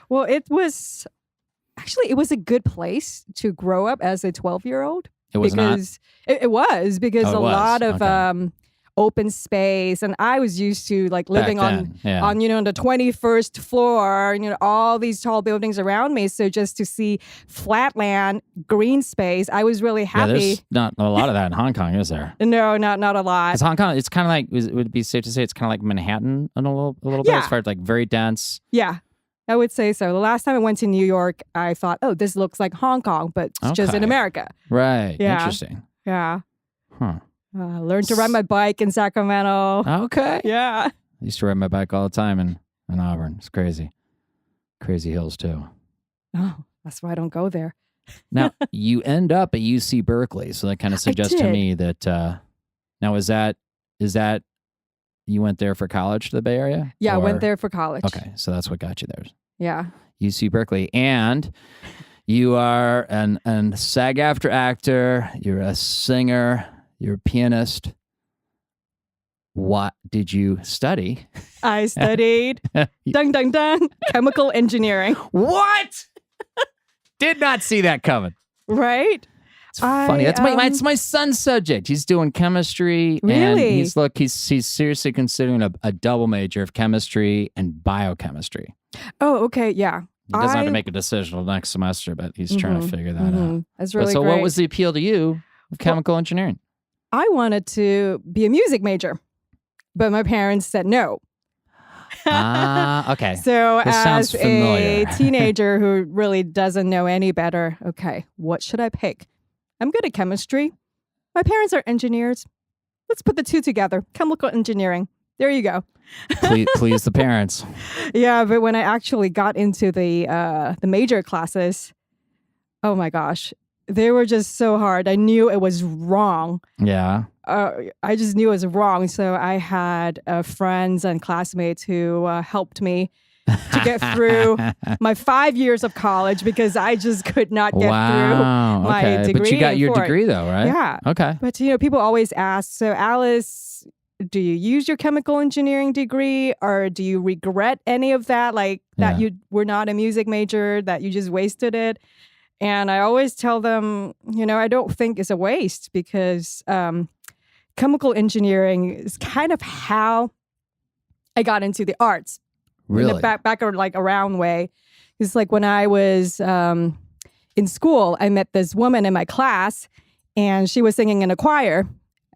Well, it was a good place to grow up as a 12-year-old. It was not. It was because Oh, it a was. lot of Okay. open space, and I was used to like living Back on then, yeah. on the 21st floor, all these tall buildings around me. So just to see flat land, green space, I was really Yeah, happy. there's not a lot of that in Hong Kong, is there? No, not a lot. Because Hong Kong, it's kind of like, would it be safe to say it's kind of like Manhattan in a little bit Yeah. as far as like very dense? Yeah, I would say so. The last time I went to New York, I thought, oh, this looks like Hong Kong, but it's just in Okay. America. Right. Yeah. Interesting. Yeah. Huh. Learned to ride my bike in Sacramento. Okay. Yeah. I used to ride my bike all the time in Auburn. It's crazy. Crazy hills, too. Oh, that's why I don't go there. Now, you end up at UC Berkeley. So that kind of suggests to did. me that, now is that, you went there for college to the Bay Area? Yeah, I Or- went there for college. Okay. So that's what got you there. Yeah. UC Berkeley. And you are an SAG-AFTRA actor. You're a singer. You're a pianist. What did you study? I studied dun dun dun chemical engineering. What? Did not see that coming. Right? It's funny. That's it's my son's subject. He's doing chemistry. And Really? he's seriously considering a double major of chemistry and biochemistry. Oh, okay. Yeah. He doesn't have to make a decision till next semester, but he's trying to figure that out. Mhm. That's really so great. what was the appeal to you of chemical engineering? I wanted to be a music major, but my parents said no. Okay. So This sounds as a familiar. teenager who really doesn't know any better, okay, what should I pick? I'm good at chemistry. My parents are engineers. Let's put the two together. Chemical engineering. There you go. Please the parents. Yeah, but when I actually got into the major classes, oh my gosh, they were just so hard. I knew it was wrong. Yeah. I just knew it was wrong. So I had friends and classmates who helped me to get through my 5 years of college because I just could not get through my Okay. degree. But you got your for it. degree though, right? Yeah. Okay. But people always ask, so Alice, do you use your chemical engineering degree or do you regret any of that? Like that you were not a music major, that you just wasted it? And I always tell them, I don't think it's a waste because chemical engineering is kind of how I got into the arts. Really? In a back or like around way. It's like when I was in school, I met this woman in my class and she was singing in a choir.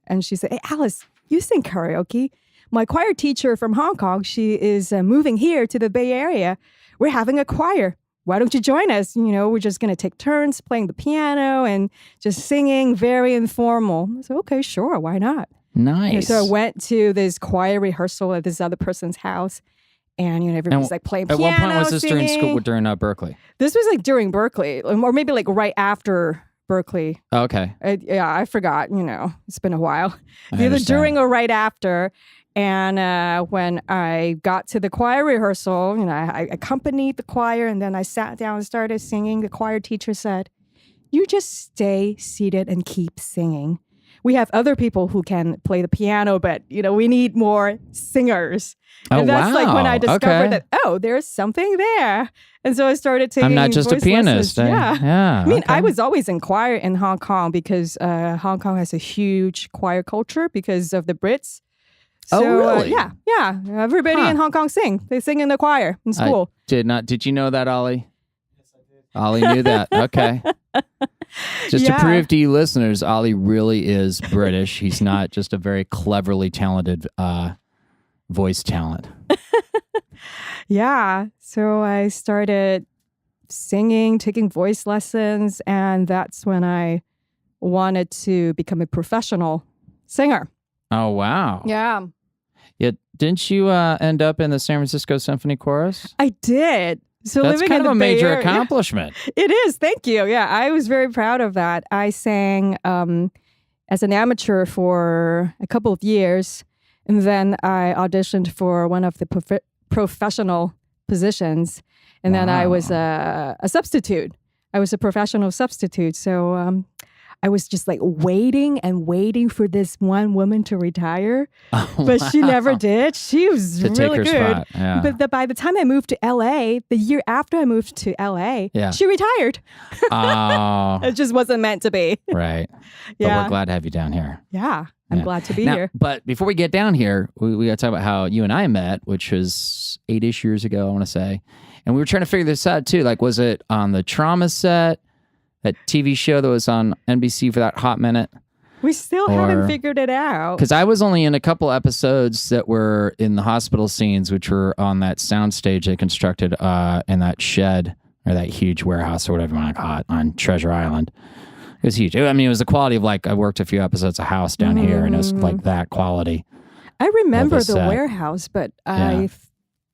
And she said, hey, Alice, you sing karaoke. My choir teacher from Hong Kong, she is moving here to the Bay Area. We're having a choir. Why don't you join us? We're just going to take turns playing the piano and just singing, very informal. I said, okay, sure. Why not? Nice. So I went to this choir rehearsal at this other person's house. And everybody's like playing piano, At what point was this during singing. school, during Berkeley? This was like during Berkeley, or maybe like right after Berkeley. Oh, okay. I forgot. It's been a while. I Either understand. during or right after. And when I got to the choir rehearsal, I accompanied the choir, and then I sat down and started singing. The choir teacher said, "You just stay seated and keep singing. We have other people who can play the piano, but we need more singers." And that's like when I discovered that, there's something there. And so I started taking I'm not just a voice pianist. lessons. Yeah. I mean, okay. I was always in choir in Hong Kong because Hong Kong has a huge choir culture because of the Brits. Oh, So, really? yeah. Everybody in Hong Kong sing. They sing in the choir in school. Did you know that, Ollie? Yes, I did. Ollie knew that. Okay. Just to Yeah. prove to you listeners, Ollie really is British. He's not just a very cleverly talented voice talent. Yeah. So I started singing, taking voice lessons, and that's when I wanted to become a professional singer. Oh, wow. Yeah. Yeah, didn't you end up in the San Francisco Symphony Chorus? I did. So That's living kind in of a the Bay major Area- accomplishment. It is. Thank you. Yeah, I was very proud of that. I sang as an amateur for a couple of years. And then I auditioned for one of the professional positions. And then I was a substitute. I was a professional substitute. So I was just like waiting and waiting for this one woman to retire. But she never did. She was really good. Spot. Yeah. But by the time I moved to LA, the year after I moved to LA, she retired. Oh. It just wasn't meant to be. Right. Yeah. But we're glad to have you down here. Yeah. I'm glad to be Now, here. But before we get down here, we got to talk about how you and I met, which was 8-ish years ago, I want to say. And we were trying to figure this out too. Like, was it on the trauma set? That TV show that was on NBC for that hot minute? We still haven't figured it out. Because I was only in a couple episodes that were in the hospital scenes, which were on that soundstage they constructed in that shed or that huge warehouse or whatever you want to call it on Treasure Island. It was huge. I mean, it was the quality of like, I worked a few episodes of House down here and it was like that quality. I remember the warehouse, but I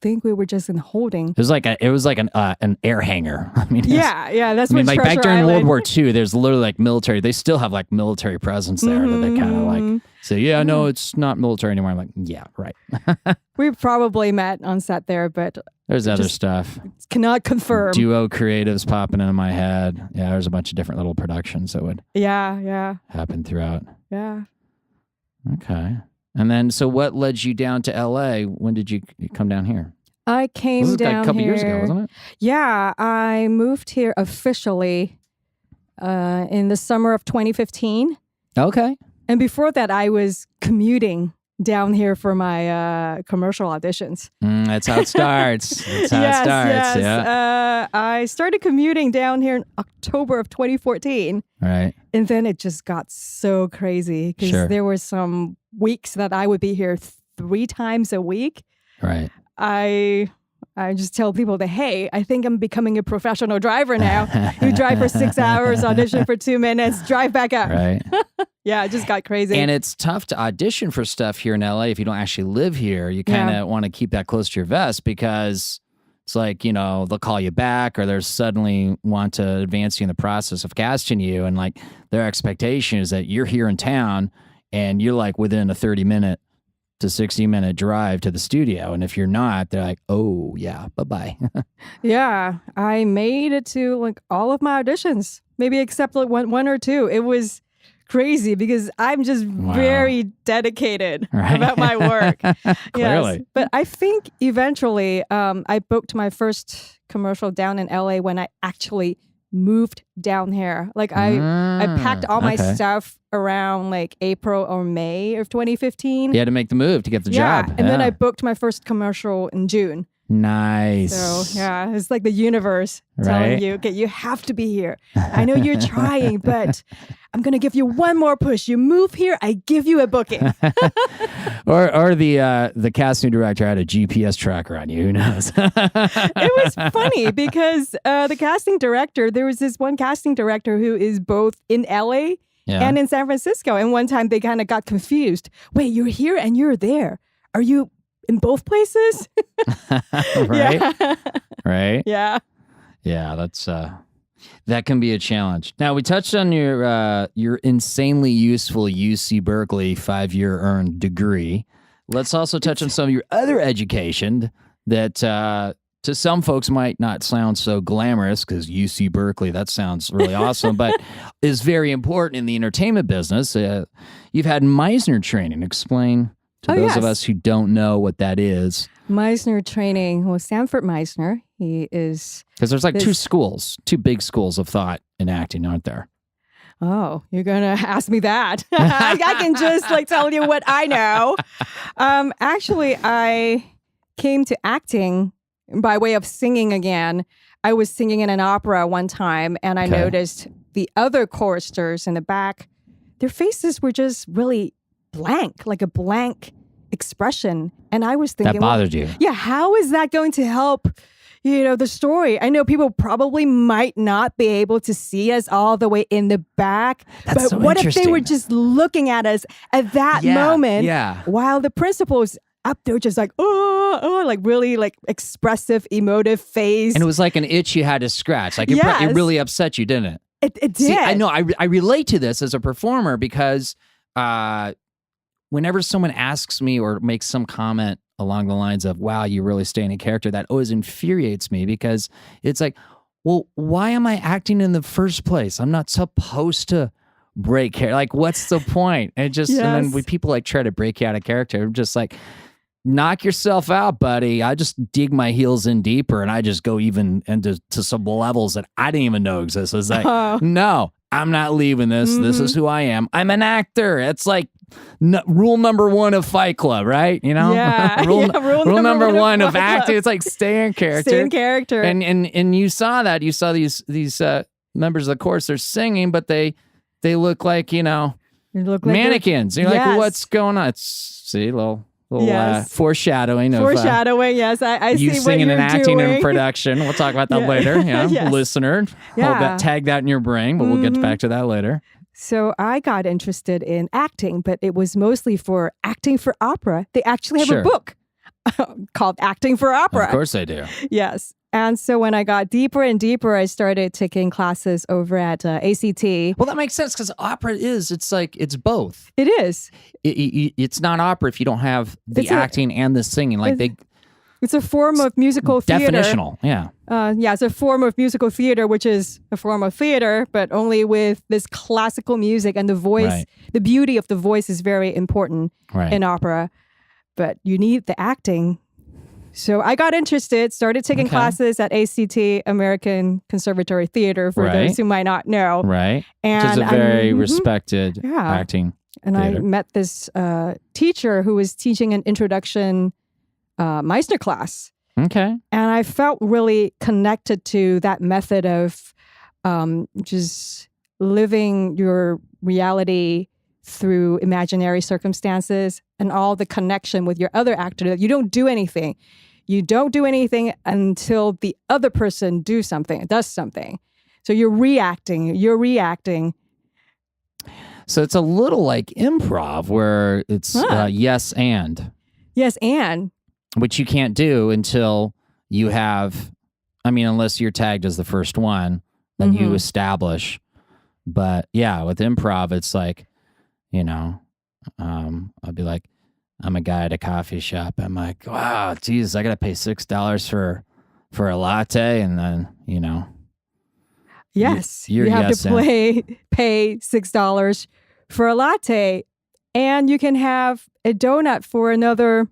think we were just in holding. It was like an air hangar. I mean, that's like back during Island. World War II, there's literally like military. They still have like military presence there that they kind of like say, no, it's not military anymore. I'm like, yeah, right. We probably met on set there, but there's other stuff. Cannot confirm. Duo creatives popping into my head. Yeah, there's a bunch of different little productions that would happen throughout. Yeah. Okay. And then, so what led you down to LA? When did you come down here? I came this was down like a couple here. years ago, wasn't it? Yeah, I moved here officially in the summer of 2015. Okay. And before that, I was commuting down here for my commercial auditions. That's how it starts. That's how it starts. Yes. Yeah. I started commuting down here in October of 2014. Right. And then it just got so crazy because there were some weeks that I would be here 3 times a week. Right. I just tell people that, hey, I think I'm becoming a professional driver now. You drive for 6 hours, audition for 2 minutes, drive back up. Right. Yeah, it just got crazy. And it's tough to audition for stuff here in LA if you don't actually live here. You kind of want to keep that close to your vest because it's like, they'll call you back or they're suddenly want to advance you in the process of casting you. And like their expectation is that you're here in town and you're like within a 30-minute to 60-minute drive to the studio. And if you're not, they're like, oh, yeah, bye-bye. Yeah, I made it to like all of my auditions, maybe except like one or two. It was crazy because I'm just very dedicated about my work. Clearly. Yes. But I think eventually I booked my first commercial down in LA when I actually moved down here. Like I packed all my stuff around like April or May of 2015. You had to make the move to get the job. And then I booked my first commercial in June. Nice. So yeah, it's like the universe telling you, okay, you have to be here. I know you're trying, but I'm going to give you one more push. You move here, I give you a booking. or the casting director had a GPS tracker on you. Who knows? It was funny because the casting director, there was this one casting director who is both in LA and in San Francisco. And one time they kind of got confused. Wait, you're here and you're there. Are you in both places? Right. Right. Yeah. Yeah, that's that can be a challenge. Now we touched on your insanely useful UC Berkeley 5-year earned degree. Let's also touch on some of your other education that to some folks might not sound so glamorous because UC Berkeley, that sounds really awesome, but is very important in the entertainment business. You've had Meisner Training. Explain to those of us who don't know what that is. Meisner Training. Well, Sanford Meisner, he is... Because there's like two big schools of thought in acting, aren't there? Oh, you're going to ask me that. I can just like tell you what I know. Actually, I came to acting by way of singing again. I was singing in an opera one time, and I noticed the other choristers in the back, their faces were just really blank, like a blank expression. And I was thinking, that bothered you. Yeah, how is that going to help, the story? I know people probably might not be able to see us all the way in the back, but so what if they were just looking at us at that moment while the principal is up there just like, like really like expressive, emotive face. And it was like an itch you had to scratch. Like it really upset you, didn't it? It did. See, I know. I relate to this as a performer because whenever someone asks me or makes some comment along the lines of, wow, you really stay in a character, that always infuriates me because it's like, well, why am I acting in the first place? I'm not supposed to break character. Like, what's the point? And just, and then when people like try to break you out of character, I'm just like, knock yourself out, buddy. I just dig my heels in deeper and I just go even into some levels that I didn't even know existed. It's like, no, I'm not leaving this. This is who I am. I'm an actor. It's like rule number 1 of Fight Club, right? You know, rule number one of acting. It's like stay in character. Stay in character. And you saw that. You saw these members of the chorus. They're singing, but they look like mannequins. You're like, well, what's going on? It's little foreshadowing. Foreshadowing, yes. I you see singing what you're and acting doing. in production. We'll talk about that later. Yeah, listener, tag that in your brain. But we'll get back to that later. So I got interested in acting, but it was mostly for acting for opera. They actually have a book called Acting for Opera. Of course they do. Yes. And so when I got deeper and deeper, I started taking classes over at ACT. Well, that makes sense because opera it's both. It is. It's not opera if you don't have the acting and the singing. It's a form of musical theater. Definitional, yeah. It's a form of musical theater, which is a form of theater, but only with this classical music and the voice. Right. The beauty of the voice is very important in opera, but you need the acting. So I got interested, started taking classes at ACT, American Conservatory Theater, for those who might not know. Right. And which is a very respected acting And theater. I met this teacher who was teaching an introduction Meisner class. Okay. And I felt really connected to that method of just living your reality through imaginary circumstances and all the connection with your other actor. You don't do anything. You don't do anything until the other person does something. So you're reacting. So it's a little like improv where it's yes and. Yes and. Which you can't do until you have, unless you're tagged as the first one, then you establish. But yeah, with improv, it's like, I'll be like, I'm a guy at a coffee shop. I'm like, wow, geez, I got to pay $6 for a latte. And then, Yes, you have to pay $6 for a latte. And you can have a donut for another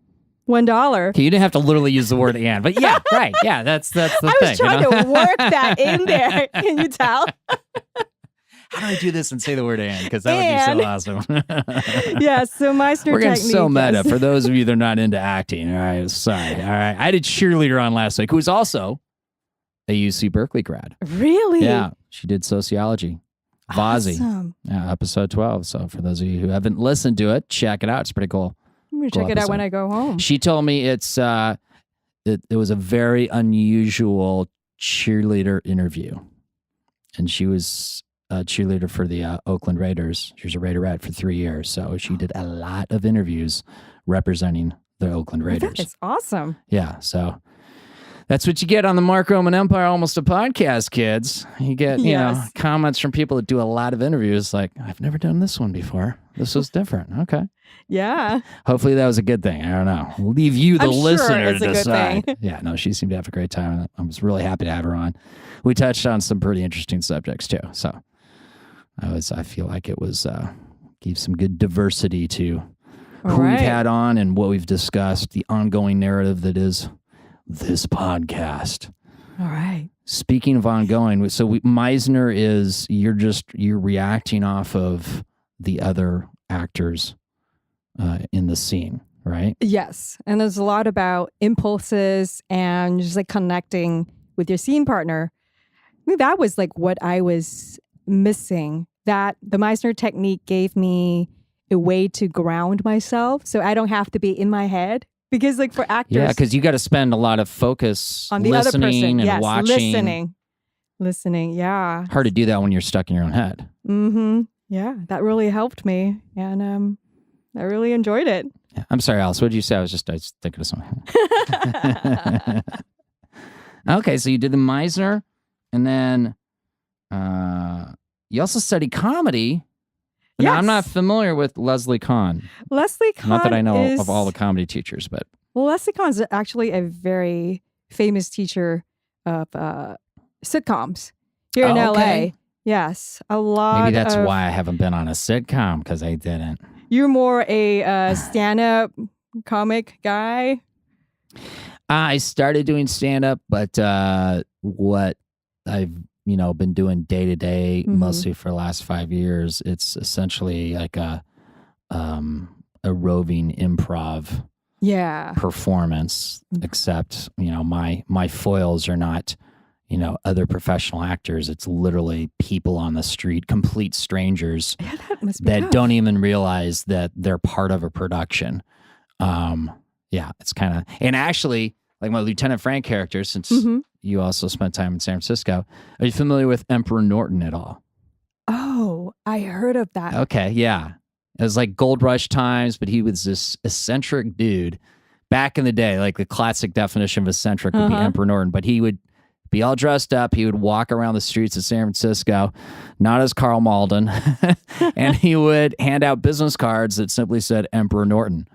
$1. Okay, you didn't have to literally use the word "and," but yeah, right, yeah, that's the thing. I was trying to work that in there. Can you tell? How do I do this and say the word "and"? Because that would be so awesome. Yeah, so Meisner We're getting technique. So meta. For those of you that are not into acting, all right, sorry. All right, I did cheerleader on last week, who was also a UC Berkeley grad. Really? Yeah, she did sociology. Vazi. Awesome. Yeah, episode 12. So for those of you who haven't listened to it, check it out. It's pretty cool. I'm going to check it out when I go home. She told me it was a very unusual cheerleader interview. And she was a cheerleader for the Oakland Raiders. She was a Raiderette for 3 years. So she did a lot of interviews representing the Oakland Raiders. That is awesome. Yeah, so that's what you get on the Mark Roman Empire Almost a Podcast, kids. You get, comments from people that do a lot of interviews like, I've never done this one before. This was different. Okay. Yeah. Hopefully that was a good thing. I don't know. We'll leave you, the listener, it's to a decide. good thing. Yeah, no, she seemed to have a great time. I was really happy to have her on. We touched on some pretty interesting subjects too. So I feel like it was gave some good diversity to who we've had on and what we've discussed, the ongoing narrative that is this podcast. All right. Speaking of ongoing, so Meisner is you're reacting off of the other actors in the scene, right? Yes. And there's a lot about impulses and just like connecting with your scene partner. I think that was like what I was missing. That the Meisner technique gave me a way to ground myself so I don't have to be in my head. Because like for actors... Yeah, because you got to spend a lot of focus on the other person. And watching. Listening, yeah. Hard to do that when you're stuck in your own head. Mm-hmm. Yeah, that really helped me. And I really enjoyed it. Yeah. I'm sorry, Alice. What did you say? I was thinking of something. Okay, so you did the Meisner, and then you also studied comedy. Now, Yes. I'm not familiar with Leslie Kahn. Leslie Kahn Not that I know is, of all the comedy teachers, but Well, Leslie Kahn is actually a very famous teacher of sitcoms here in Oh, LA. okay. Yes, a lot. maybe that's of, why I haven't been on a sitcom, because I didn't. You're more a stand-up comic guy. I started doing stand-up, but what I've been doing day to day, mostly for the last 5 years, it's essentially like a roving improv Yeah. performance, except my foils are not other professional actors. It's literally people on the street, complete strangers Yeah, that must be that tough. don't even realize that they're part of a production. Yeah, it's kind of, and actually, like my Lieutenant Frank character, since you also spent time in San Francisco, are you familiar with Emperor Norton at all? Oh, I heard of that. Okay, yeah. It was like Gold Rush times, but he was this eccentric dude back in the day. Like the classic definition of eccentric would be Emperor Norton, but he would be all dressed up. He would walk around the streets of San Francisco, not as Carl Malden, and he would hand out business cards that simply said Emperor Norton.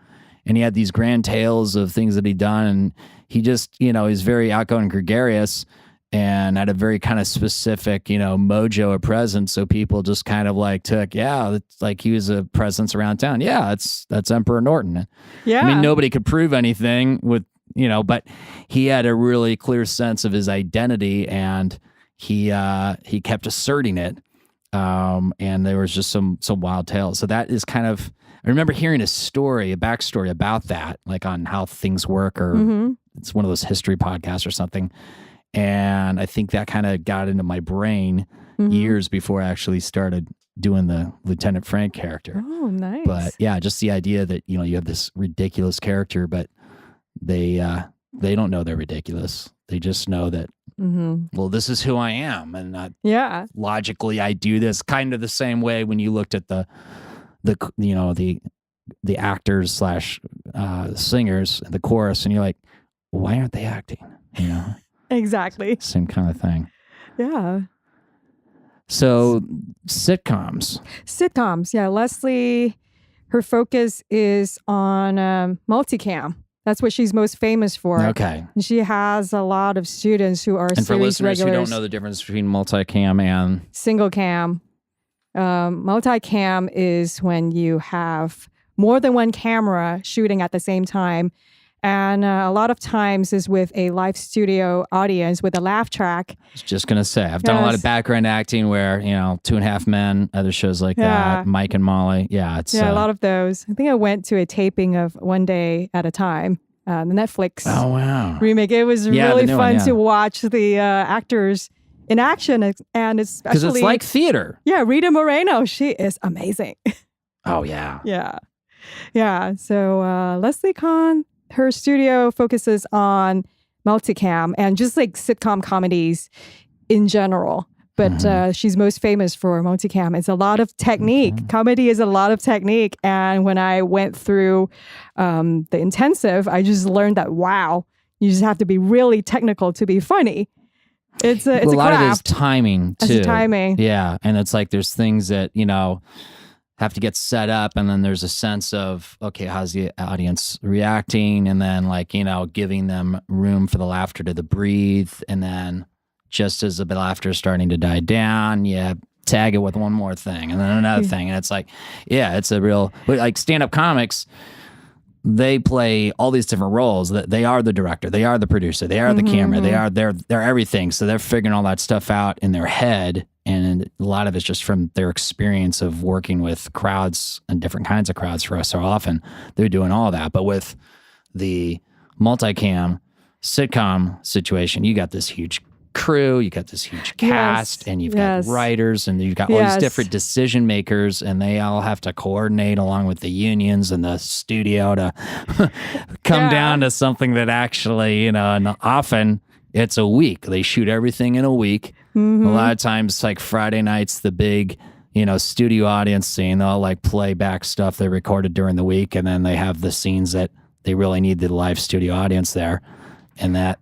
And he had these grand tales of things that he'd done, and he just, he's very outgoing and gregarious, and had a very kind of specific, mojo of presence. So people just kind of like took, it's like he was a presence around town. Yeah, that's Emperor Norton. Yeah. I mean, nobody could prove anything with, but he had a really clear sense of his identity, and he kept asserting it. And there was just some wild tales. So that is kind of, I remember hearing a backstory about that, like on how things work, or it's one of those history podcasts or something. And I think that kind of got into my brain years before I actually started doing the Lieutenant Frank character. Oh, nice. But yeah, just the idea that, you have this ridiculous character, but they don't know they're ridiculous. They just know that, well, this is who I am. And yeah. logically, I do this kind of the same way when you looked at the actors / singers, the chorus, and you're like, why aren't they acting? Exactly. Same kind of thing. Yeah. So sitcoms. Yeah. Leslie, her focus is on multicam. That's what she's most famous for. Okay. And she has a lot of students who are And for series listeners who regulars. don't know the difference between multicam and Single cam. Multicam is when you have more than one camera shooting at the same time. And a lot of times is with a live studio audience with a laugh track. I was just going to say, I've done a lot of background acting where, 2.5 Men, other shows like that, Mike and Molly. Yeah, it's a lot of those. I think I went to a taping of One Day at a Time, the Netflix remake. It was really fun to watch the actors in action, and especially because it's like theater. Yeah, Rita Moreno, she is amazing. Oh yeah. Yeah. So Leslie Kahn, her studio focuses on multicam and just like sitcom comedies in general. But she's most famous for multicam. It's a lot of technique. Comedy is a lot of technique. And when I went through the intensive, I just learned that, wow, you just have to be really technical to be funny. It's a lot craft. of it is timing too. It's timing. Yeah, and it's like there's things that have to get set up, and then there's a sense of, okay, how's the audience reacting, and then giving them room for the laughter to breathe, and then just as the laughter is starting to die down, tag it with one more thing, and then another thing, and it's like, it's a real, like stand-up comics. They play all these different roles. That they are the director, they are the producer, they are the camera, they're everything. So they're figuring all that stuff out in their head, and a lot of it's just from their experience of working with crowds and different kinds of crowds for us. So often they're doing all that. But with the multicam sitcom situation, you got this huge crew, you got this huge cast, and you've got writers, and you've got all these different decision makers, and they all have to coordinate along with the unions and the studio to come down to something that actually, and often it's a week. They shoot everything in a week. A lot of times, like Friday night's the big, studio audience scene. They'll play back stuff they recorded during the week, and then they have the scenes that they really need the live studio audience there, and that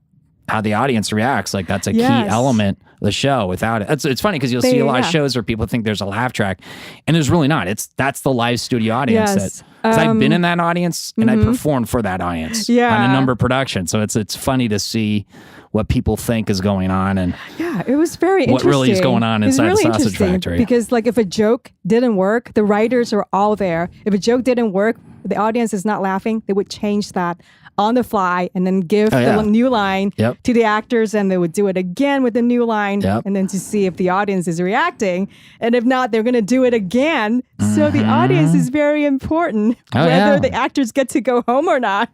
how the audience reacts. Like that's a key Yes. element of the show. Without it, it's funny because you'll see a lot of shows where people think there's a laugh track, and there's really not. That's the live studio audience. Yes. 'Cause I've been in that audience and I performed for that audience on a number of productions. So it's funny to see what people think is going on and Yeah, it was very what interesting. really is going on It's inside really the sausage interesting factory. Because like if a joke didn't work, the writers are all there. If a joke didn't work, the audience is not laughing, they would change that on the fly and then give the new line Yep. to the actors, and they would do it again with the new line Yep. and then to see if the audience is reacting. And if not, they're going to do it again. So the audience is very important, Oh, whether yeah. the actors get to go home or not.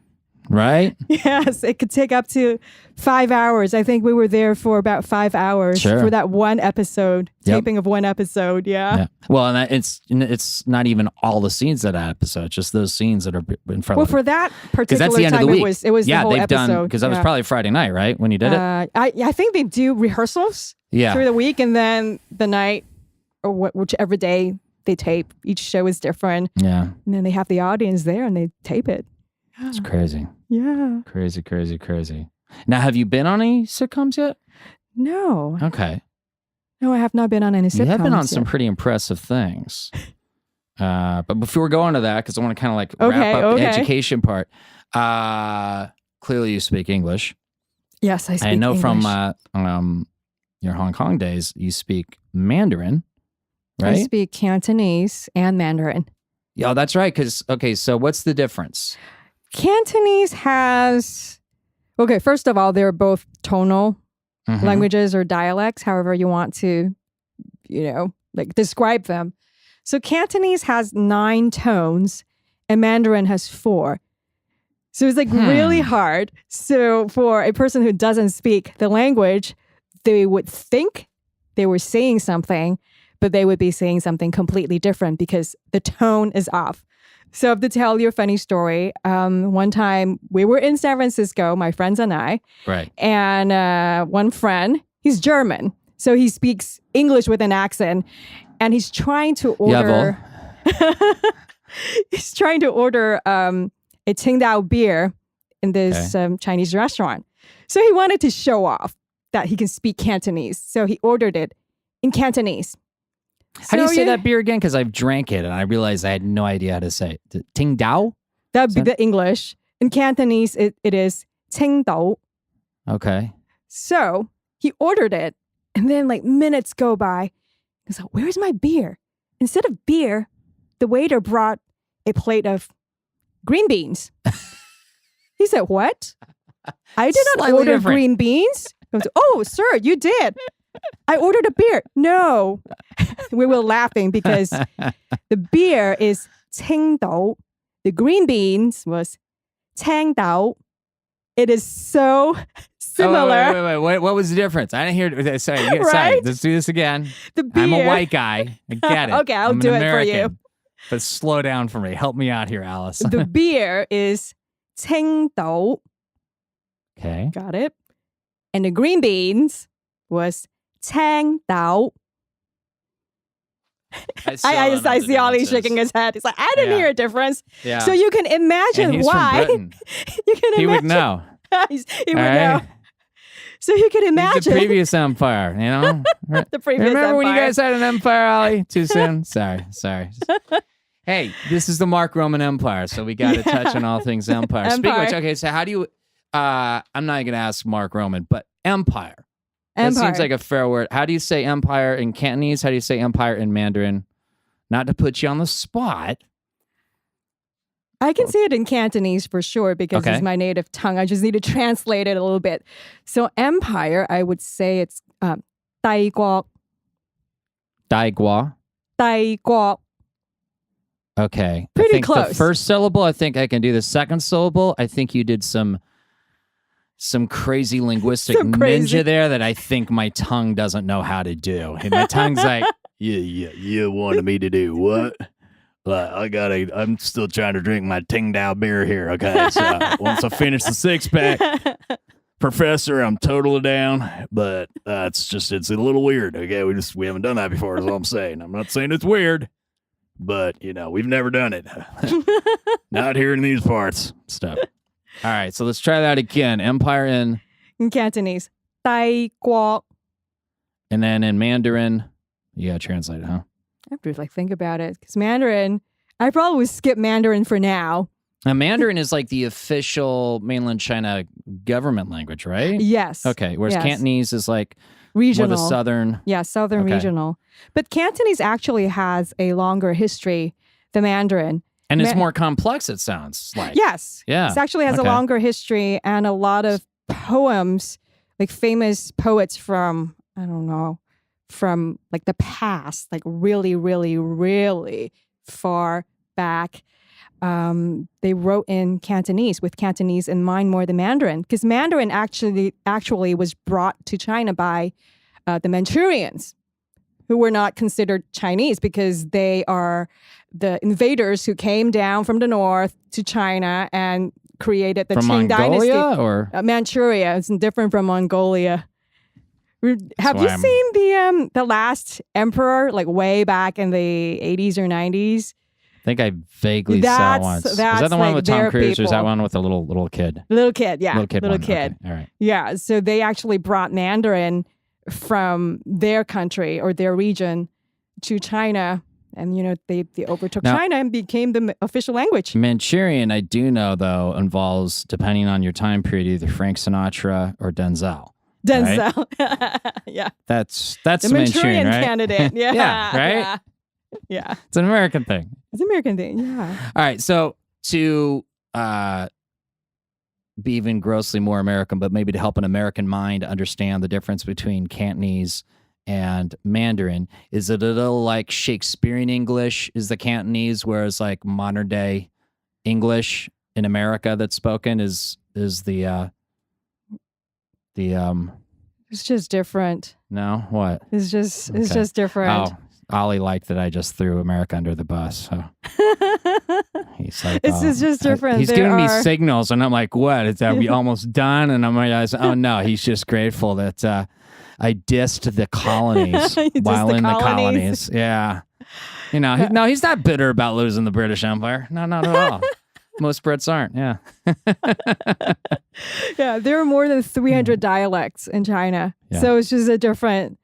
Right? Yes, it could take up to 5 hours. I think we were there for about 5 hours Sure. for that one episode, Yep. taping of one episode. Yeah. Well, and it's not even all the scenes of that episode, just those scenes that are in front Well, of for that because particular that's the end time, of the week. it was yeah, the whole they've episode. done because that was probably Friday night, right? When you did it. I think they do rehearsals Yeah. through the week, and then the night or whichever day they tape. Each show is different, Yeah. and then they have the audience there and they tape it. It's crazy. Yeah. Crazy, crazy, crazy. Now, have you been on any sitcoms yet? No, Okay. no, I have not been on any sitcoms. You have been on yet. some pretty impressive things. But before we go on to that, because I want to kind of like Okay, wrap up the okay. education part. Clearly, you speak English. Yes, I speak I know English. from your Hong Kong days, you speak Mandarin, I right? speak Cantonese and Mandarin. Yeah, that's right. Okay, so what's the difference? Cantonese has, okay, first of all, they're both tonal Mhm. languages or dialects, however you want to, like describe them. So Cantonese has 9 tones and Mandarin has 4. So it's like really hard. So for a person who doesn't speak the language, they would think they were saying something, but they would be saying something completely different because the tone is off. So to tell you a funny story, one time we were in San Francisco, my friends and I, Right. and one friend, he's German, so he speaks English with an accent, and he's trying to order. He's trying to order a Qingdao beer in this Chinese restaurant. So he wanted to show off that he can speak Cantonese. So he ordered it in Cantonese. How do you So say that beer again? Because I've drank it and I realized I had no idea how to say it. Ting Dao? That'd be the English. In Cantonese, it is Qingdao. Okay. So he ordered it, and then like minutes go by. He's like, "Where's my beer?" Instead of beer, the waiter brought a plate of green beans. He said, "What? I did not Slightly order different. green beans." I was, "Oh, sir, you did. I ordered a beer." No. We were laughing because the beer is Qingdao. The green beans was Tangdao. It is so similar. Oh, wait. What was the difference? I didn't hear. Sorry. Right? Let's do this again. The beer. I'm a white guy. I get it. Okay, I'll I'm do an it for you. American. But slow down for me. Help me out here, Alice. The beer is Qingdao. Okay. Got it. And the green beans was Tangdao. I see Ollie shaking his head. He's like, I didn't Yeah. hear a difference. Yeah. So you can imagine and he's why. From Britain. You can imagine. He would know. He would All right? know. So you can He's imagine the previous empire, you know? the previous Remember when you empire. guys had an empire, Ollie? Too soon? Sorry. Hey, this is the Mark Roman Empire, so we got to touch on all things empire. Speaking of which, okay, so how do you, I'm not going to ask Mark Roman, but empire. That seems like a fair word. How do you say empire in Cantonese? How do you say empire in Mandarin? Not to put you on the spot. I can say it in Cantonese for sure because it's my native tongue. I just need to translate it a little bit. So empire, I would say it's Dai Guo. Dai Guo. Dai Guo. Okay. Pretty I think close. The first syllable, I think I can do. The second syllable, I think you did some crazy linguistic ninja there that I think my tongue doesn't know how to do. And my tongue's like, you wanted me to do what? I'm still trying to drink my Qingdao beer here. Okay, so once I finish the 6-pack, Professor, I'm totally down. But it's a little weird. Okay, we haven't done that before. Is all I'm saying. I'm not saying it's weird, but we've never done it. Not here in these parts. Stuff. All right, so let's try that again. Empire in in Cantonese. 呆国. And then in Mandarin, you gotta translate it, huh? I have to like think about it because Mandarin, I probably would skip Mandarin for now. Now, Mandarin is like the official mainland China government language, right? Yes. Okay. Whereas yes. Cantonese is like regional. more the southern. Yeah, southern Okay. regional. But Cantonese actually has a longer history than Mandarin. And it's more complex, it sounds like. Yes. Yeah. It actually has a Okay. longer history and a lot of poems, like famous poets from, I don't know, from like the past, like really, really, really far back. They wrote in Cantonese with Cantonese in mind more than Mandarin, because Mandarin actually was brought to China by the Manchurians, who were not considered Chinese because they are the invaders who came down from the north to China and created the From Qing Mongolia dynasty. or? Manchuria. It's different from Mongolia. Have you why I'm- seen the last emperor, like way back in the 80s or 90s? I think I vaguely saw That's- once. Is that's that the one like with Tom their Cruise or is that people. one with a little kid? Little kid, yeah. Little kid. Little one. kid. Okay. All right. Yeah. So they actually brought Mandarin from their country or their region to China. And, you know, they overtook Now- China and became the official language. Manchurian, I do know, though, involves, depending on your time period, either Frank Sinatra or Denzel. Denzel. Yeah. That's The the Manchurian, right? candidate. Yeah. Yeah, right? Yeah. Yeah. It's an American thing. It's an American thing. Yeah. All right, so to be even grossly more American, but maybe to help an American mind understand the difference between Cantonese and Mandarin, is it a little like Shakespearean English is the Cantonese, whereas like modern day English in America that's spoken is the It's just different. no what? It's just Okay. different. Oh, Ollie liked that I just threw America under the bus. So he's like, It's just different. He's There giving me are- signals, and I'm like, "What? Are we almost done?" And I'm like, "Oh no!" He's just grateful that I dissed the colonies You dissed while the in the colonies. colonies. Yeah, you know, no, he's not bitter about losing the British Empire. No, not at all. Most Brits aren't. Yeah. Yeah, there are more than 300 dialects in China. Yeah. So it's just a different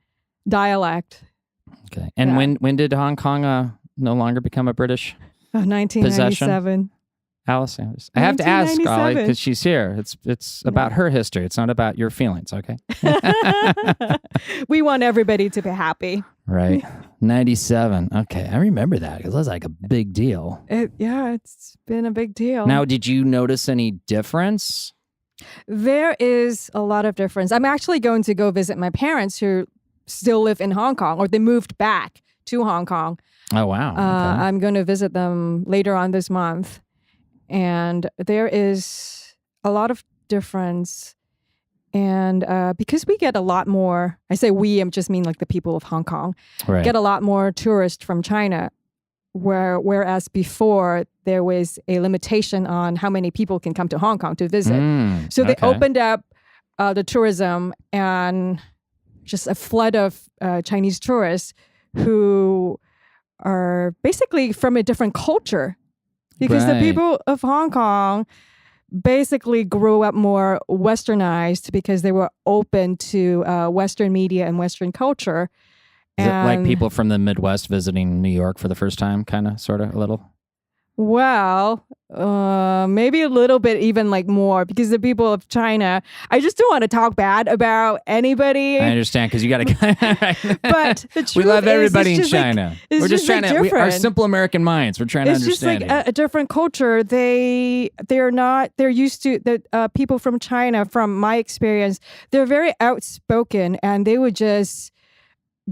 dialect. Okay. And Yeah. when did Hong Kong no longer become a British? Oh, 1997. Alice, I have to ask Ollie 1997. because she's here. It's about her history. It's not about your feelings, okay? We want everybody to be happy. Right. 97. Okay, I remember that because that's like a big deal. It's been a big deal. Now, did you notice any difference? There is a lot of difference. I'm actually going to go visit my parents who still live in Hong Kong, or they moved back to Hong Kong. Oh, wow. Okay. I'm going to visit them later on this month. And there is a lot of difference. And because we get a lot more, I say we, I just mean like the people of Hong Kong, Right. get a lot more tourists from China, whereas before there was a limitation on how many people can come to Hong Kong to visit. So they okay. opened up the tourism, and just a flood of Chinese tourists who are basically from a different culture, because the Right. people of Hong Kong basically grew up more westernized because they were open to Western media and Western culture. Is it like And- people from the Midwest visiting New York for the first time, kind of, sort of, a little? Well, maybe a little bit, even like more, because the people of China, I just don't want to talk bad about anybody. I understand because you got to. But the truth we love is, everybody it's in just like- China. it's We're just just, trying like, to. Our different. simple American minds. We're trying to It's just like understand. a different culture. They're used to the people from China. From my experience, they're very outspoken, and they would just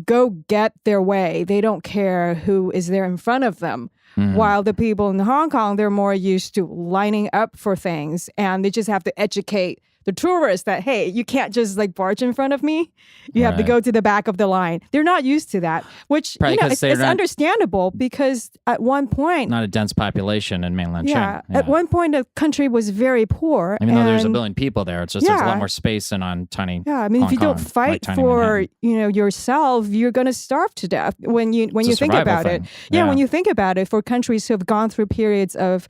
go get their way. They don't care who is there in front of them. Mhm. While the people in Hong Kong, they're more used to lining up for things, and they just have to educate the tourists that, hey, you can't just like barge in front of me. You have to Right. go to the back of the line. They're not used to that, which Probably 'cause it's they're not- understandandable, because at one point, Not a dense population in mainland China. at one point the country was very poor. Even though there's a and- billion people there, it's just there's a lot Yeah. more space than on tiny. Yeah, I mean, if Hong you don't Kong, fight like tiny for Manhattan. yourself, you're gonna starve to death when you It's a think survival about thing. it. Yeah, when you think about it, for countries who have gone through periods of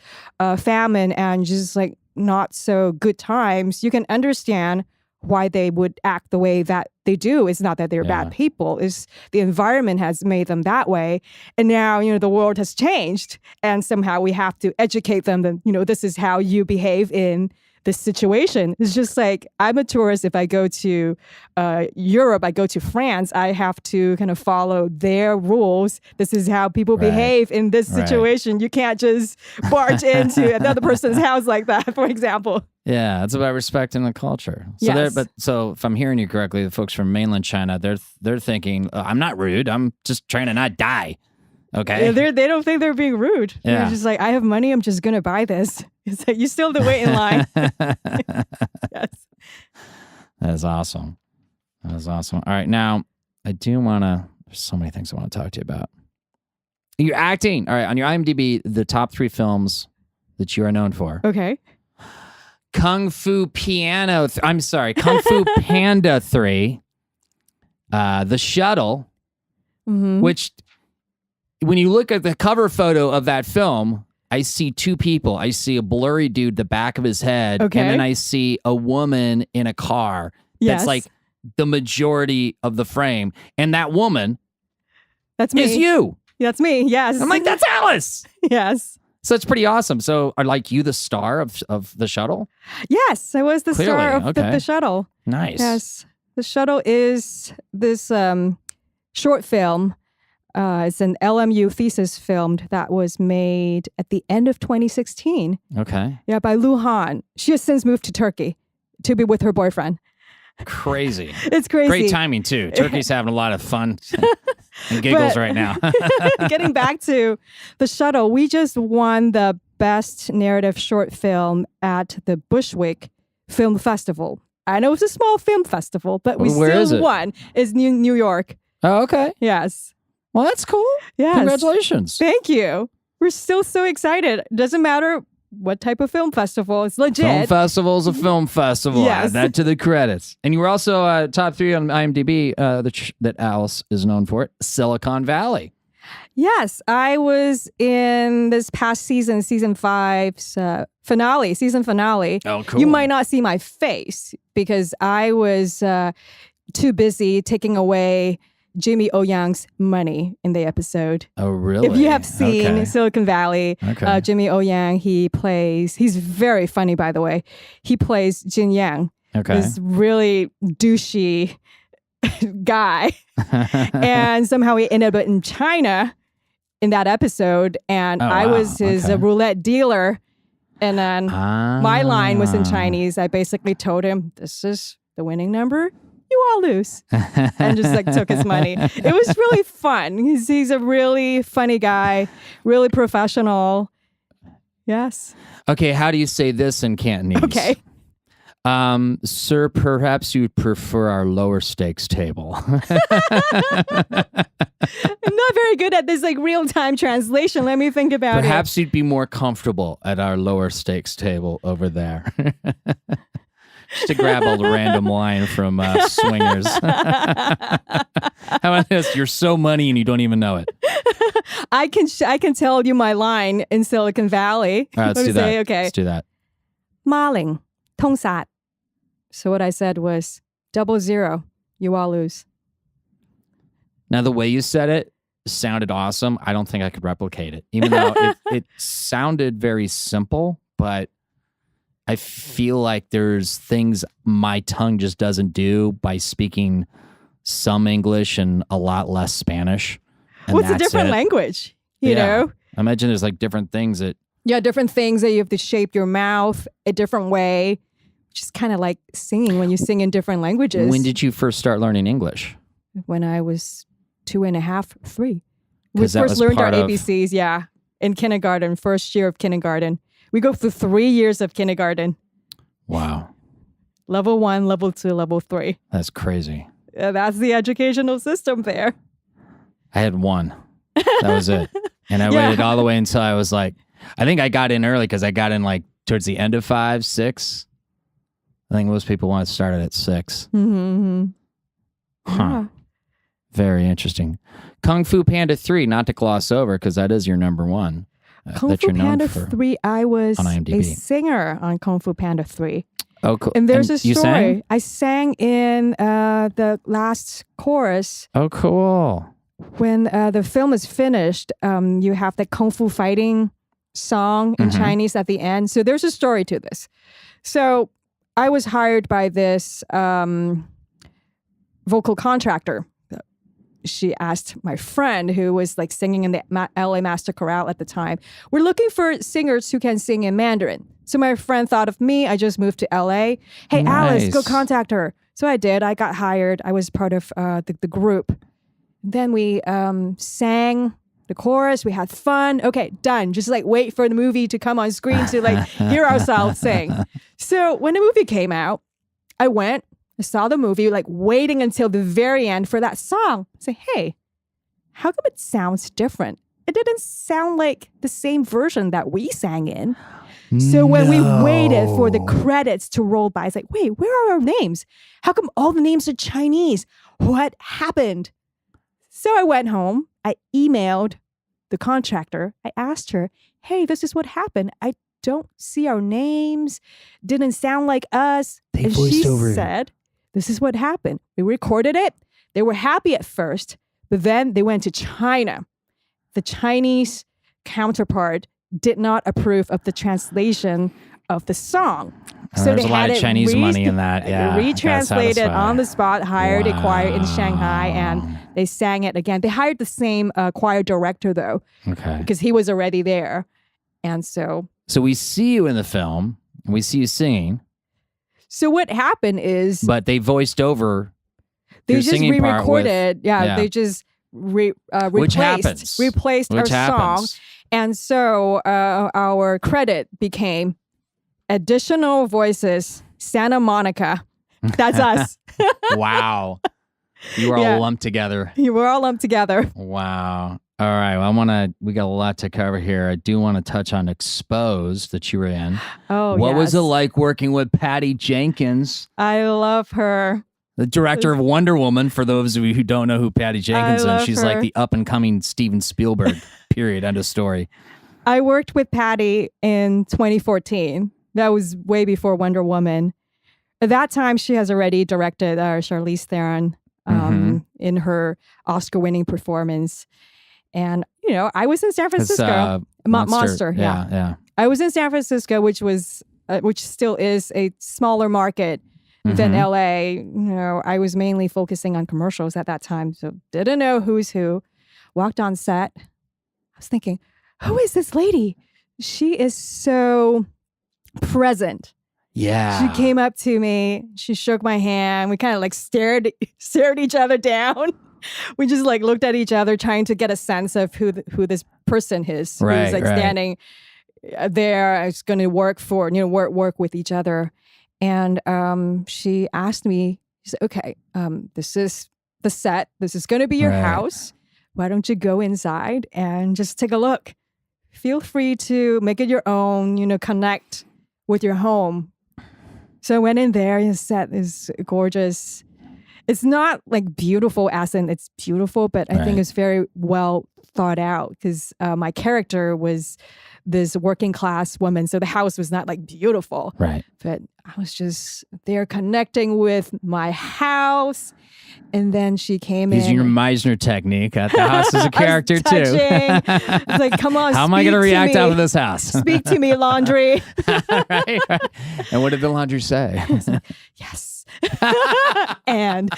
famine and just like not so good times, you can understand why they would act the way that they do. It's not that they're Yeah. bad people. It's the environment has made them that way. And now, the world has changed. And somehow we have to educate them that, this is how you behave in this situation. It's just like, I'm a tourist. If I go to Europe, I go to France, I have to kind of follow their rules. This is how people behave in this situation. You can't just barge into another person's house like that, for example. Yeah, it's about respecting the culture. So Yes. so if I'm hearing you correctly, the folks from mainland China, they're thinking, I'm not rude. I'm just trying to not die. Okay. Yeah, they don't think they're being rude. Yeah. They're just like, I have money. I'm just going to buy this. It's like, you still have to wait in line. Yes. That's awesome. That is awesome. All right. Now, I do want to, there's so many things I want to talk to you about. You're acting. All right. On your IMDb, the top 3 films that you are known for. Okay. Kung Fu Panda 3, The Shuttle, Mm-hmm. which when you look at the cover photo of that film, I see 2 people. I see a blurry dude, the back of his head, Okay. and then I see a woman in a car. Yes. That's like the majority of the frame. And that woman That's me. is you. That's me. Yes. I'm like, that's Alice. Yes. So it's pretty awesome. So are like you the star of the shuttle? Yes. I was the Clearly, star of okay. the Shuttle. Nice. Yes. The Shuttle is this short film. It's an LMU thesis film that was made at the end of 2016. Okay. Yeah, by Lu Han. She has since moved to Turkey to be with her boyfriend. Crazy. It's crazy. Great timing, too. Turkey's having a lot of fun and giggles right now. Getting back to The Shuttle, we just won the Best Narrative Short Film at the Bushwick Film Festival. I know it's a small film festival, but we Where is still it? won. It's New York. Oh, okay. Yes. Well, that's cool. Yes. Congratulations. Thank you. We're still so excited. Doesn't matter what type of film festival. It's legit. Film festival's a film festival. Yes. Add that to the credits. And you were also top 3 on IMDb that Alice is known for, Silicon Valley. Yes, I was in this past season 5's season finale. Oh, cool. You might not see my face because I was too busy taking away Jimmy O Young's money in the episode. Oh, really? If you have seen Okay. Silicon Valley, Okay. Jimmy O Yang, he's very funny, by the way. He plays Jin Yang, Okay. this really douchey guy. And somehow he ended up in China in that episode. And Oh, I wow. was his Okay. roulette dealer. And then my line was in Ah. Chinese. I basically told him, this is the winning number. You all lose. And just like took his money. It was really fun. He's a really funny guy, really professional. Yes. Okay, how do you say this in Cantonese? Okay. Sir, perhaps you'd prefer our lower stakes table. I'm not very good at this like real-time translation. Let me think about Perhaps you'd be more comfortable at our lower stakes table over there. Just to grab a random line from Swingers. How about this? You're so money and you don't even know it. it. I can tell you my line in Silicon Valley. All right, let's Let me do that. say, okay. Let's do that. Ma Ling, Tong Sat. So what I said was 00. You all lose. Now, the way you said it sounded awesome. I don't think I could replicate it, even though it sounded very simple, but I feel like there's things my tongue just doesn't do by speaking some English and a lot less Spanish. And What's a that's different it. language? You know? I imagine there's like different things that. Yeah, different things that you have to shape your mouth a different way. Just kind of like singing when you sing in different languages. When did you first start learning English? When I was 2.5, 3. We 'Cause that first was learned our part of- ABCs, yeah, in kindergarten, first year of kindergarten. We go through 3 years of kindergarten. Wow, Level 1, level 2, level 3. that's crazy. That's the educational system there. I had one. That was it. And I Yeah. waited all the way until I was like, I think I got in early because I got in like towards the end of 5, 6. I think most people want to start it at 6. Mm-hmm. Huh. Yeah. Very interesting. Kung Fu Panda 3, not to gloss over because that is your number one. Kung that Fu you're known Panda for 3, I was on a IMDb. singer on Kung Fu Panda 3. Oh, cool. And there's a you story. sang? I sang in the last chorus. Oh, cool. When the film is finished, you have the kung fu fighting song in Chinese at the end. So there's a story to this. So I was hired by this vocal contractor. She asked my friend who was like singing in the LA Master Chorale at the time, we're looking for singers who can sing in Mandarin. So my friend thought of me. I just moved to LA. Hey, Alice, go contact her. So I did. I got hired. I was part of the group. Then we sang the chorus. We had fun. Okay, done. Just like wait for the movie to come on screen to like hear ourselves sing. So when the movie came out, I went, I saw the movie, like waiting until the very end for that song. I say, hey, how come it sounds different? It didn't sound like the same version that we sang in. So when we waited for the credits to roll by, it's like, wait, where are our names? How come all the names are Chinese? What happened? So I went home. I emailed the contractor. I asked her, hey, this is what happened. I don't see our names. Didn't sound like us. And she said, this is what happened. We recorded it. They were happy at first, but then they went to China. The Chinese counterpart did not approve of the translation of the song. So there's they a lot had of Chinese money in that. Yeah, retranslated on the spot, hired a choir in Shanghai, and they sang it again. They hired the same choir director, though, because he was already there. And so we see you in the film. We see you singing. So what happened is... But they voiced over they your just singing part re-recorded. They just replaced our song. And so our credit became additional voices, Santa Monica. That's us. Wow. You were all lumped together. You were all lumped together. Wow. All right. Well, we got a lot to cover here. I do want to touch on Exposed that you were in. Oh, What was it like working with Patty Jenkins? I love her. The director of Wonder Woman, for those of you who don't know who Patty Jenkins is. She's like the up-and-coming Steven Spielberg, period, end of story. I worked with Patty in 2014. That was way before Wonder Woman. At that time, she has already directed Charlize Theron in her Oscar-winning performance. And, you know, I was in San Francisco. Monster. Yeah. I was in San Francisco, which still is a smaller market than LA. You know, I was mainly focusing on commercials at that time, so didn't know who's who. Walked on set. I was thinking, who is this lady? She is so present. Yeah. She came up to me. She shook my hand. We kind of like stared each other down. We just like looked at each other, trying to get a sense of who this person is. Right, who's like standing there. Is going to work with each other. And she asked me, she said, okay, this is the set. This is going to be your house. Why don't you go inside and just take a look? Feel free to make it your own, connect with your home. So I went in there. The set is gorgeous. It's not like beautiful as in it's beautiful, but I think it's very well thought out because my character was this working class woman. So the house was not like beautiful. Right. But I was just there connecting with my house. And then she came Using in. your Meisner technique at the house as a character too. It's like, come on, how am I going to react out of this house? Speak to me, laundry. right. And what did the laundry say? Yes. And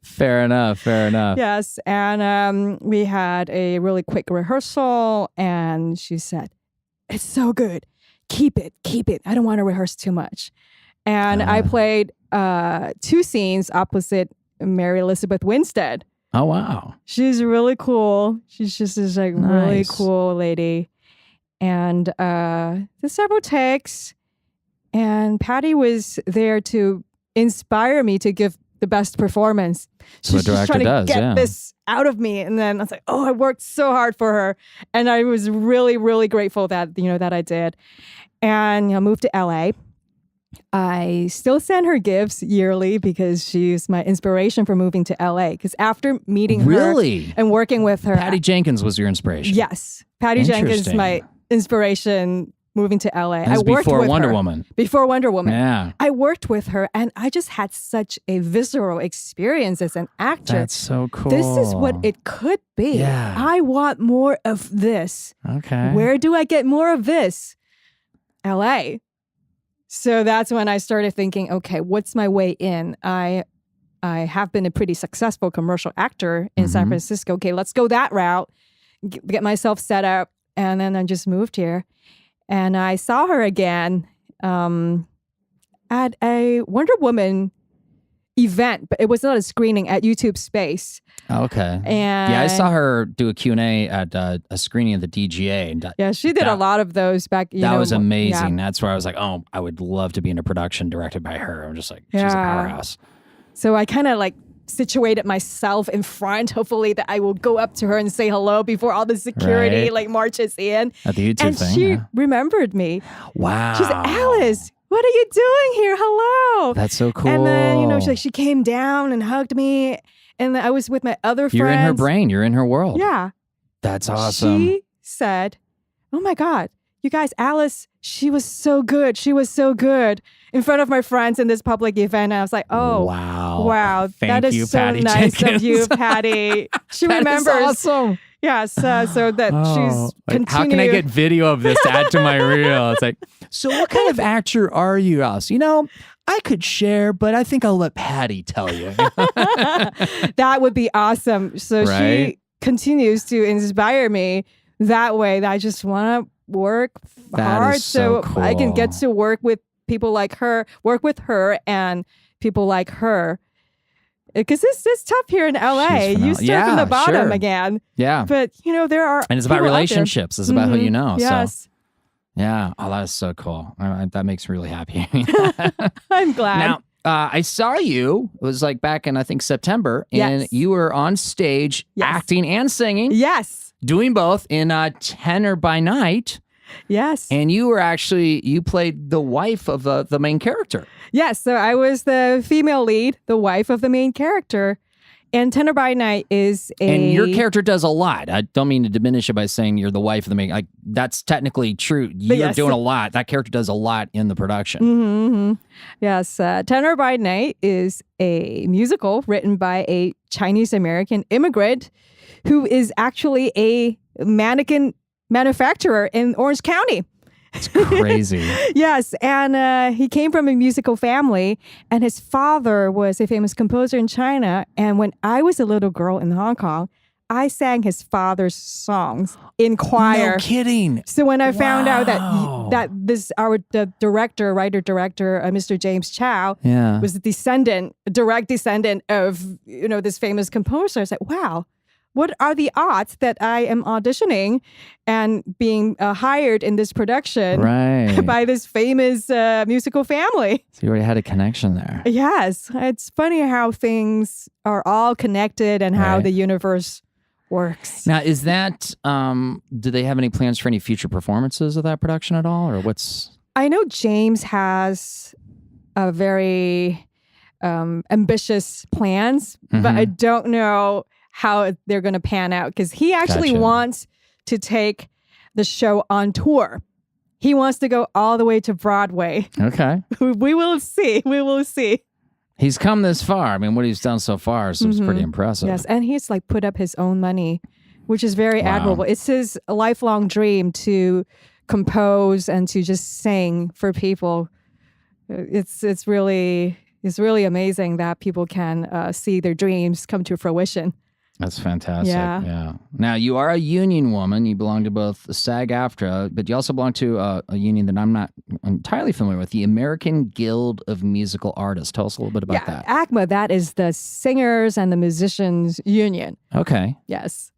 fair enough. Yes. And we had a really quick rehearsal and she said, it's so good. Keep it. I don't want to rehearse too much. And I played 2 scenes opposite Mary Elizabeth Winstead. Oh, wow. She's really cool. She's just this like really cool lady. And there's several takes. And Patty was there to inspire me to give the best performance. She's just trying to get this out of me. And then I was like, oh, I worked so hard for her. And I was really, really grateful that, that I did. And moved to LA. I still send her gifts yearly because she's my inspiration for moving to LA. Because after meeting her and working with her. Patty Jenkins was your inspiration? Yes. Patty Jenkins is my inspiration moving to LA. That's I worked before with Wonder her. Woman. Before Wonder Woman. Yeah. I worked with her and I just had such a visceral experience as an actor. That's so cool. This is what it could be. Yeah. I want more of this. Okay. Where do I get more of this? LA. So that's when I started thinking, okay, what's my way in? I have been a pretty successful commercial actor in San Francisco. Okay, let's go that route, get myself set up. And then I just moved here. And I saw her again at a Wonder Woman event, but it was not a screening at YouTube Space. Okay. And yeah, I saw her do a Q&A at a screening of the DGA. And yeah, she did a lot of those back. That was amazing. Yeah. That's where I was like, oh, I would love to be in a production directed by her. I'm just like, she's a powerhouse. So I kind of like situated myself in front, hopefully that I will go up to her and say hello before all the security like marches in. At the YouTube and thing. she remembered me. Wow. She's Alice. What are you doing here? Hello. That's so cool. And then, she came down and hugged me. And then I was with my other friends. You're in her brain. You're in her world. Yeah. That's awesome. She said, oh my God, you guys, Alice, she was so good. She was so good in front of my friends in this public event. And I was like, oh, wow. Thank that is you, so Patty nice Jenkins. of you, Patty. She remembers. Awesome. Yes, so that she's continued. How can I get video of this to add to my reel? It's like, so what kind of actor are you, Alice? I could share, but I think I'll let Patty tell you. That would be awesome. So she continues to inspire me that way. That I just want to work hard so cool. I can get to work with people like her, work with her and people like her. Because this is tough here in LA. You start from the bottom again. Yeah. But, there are. And it's about relationships. It's about who you know. Yes. So. Yeah. Oh, that is so cool. That makes me really happy. I'm glad. Now, I saw you. It was like back in, I think, September. And you were on stage acting and singing. Yes. Doing both in Tenor by Night. Yes. And you played the wife of the main character. Yes. So I was the female lead, the wife of the main character. And Tenor by Night is And your character does a lot. I don't mean to diminish it by saying you're the wife of the main. That's technically true. You're doing a lot. That character does a lot in the production. Mm-hmm. Yes. Tenor by Night is a musical written by a Chinese American immigrant who is actually a mannequin manufacturer in Orange County. It's crazy. Yes, and he came from a musical family, and his father was a famous composer in China. And when I was a little girl in Hong Kong, I sang his father's songs in choir. No kidding. So when I found out that the director, writer-director, Mr. James Chow, was a direct descendant of this famous composer, I was like, wow. What are the odds that I am auditioning and being hired in this production by this famous musical family? So you already had a connection there. Yes. It's funny how things are all connected and how the universe works. Now, is that, do they have any plans for any future performances of that production at all? Or what's... I know James has a very ambitious plans, but I don't know how they're going to pan out because he actually wants to take the show on tour. He wants to go all the way to Broadway. Okay. We will see. We will see. He's come this far. I mean, what he's done so far is pretty impressive. Yes, and he's put up his own money, which is very admirable. It's his lifelong dream to compose and to just sing for people. It's really amazing that people can see their dreams come to fruition. That's fantastic. Yeah. Now, you are a union woman. You belong to both SAG-AFTRA, but you also belong to a union that I'm not entirely familiar with, the American Guild of Musical Artists. Tell us a little bit about that. ACMA, that is the Singers and the Musicians Union. Okay. Yes.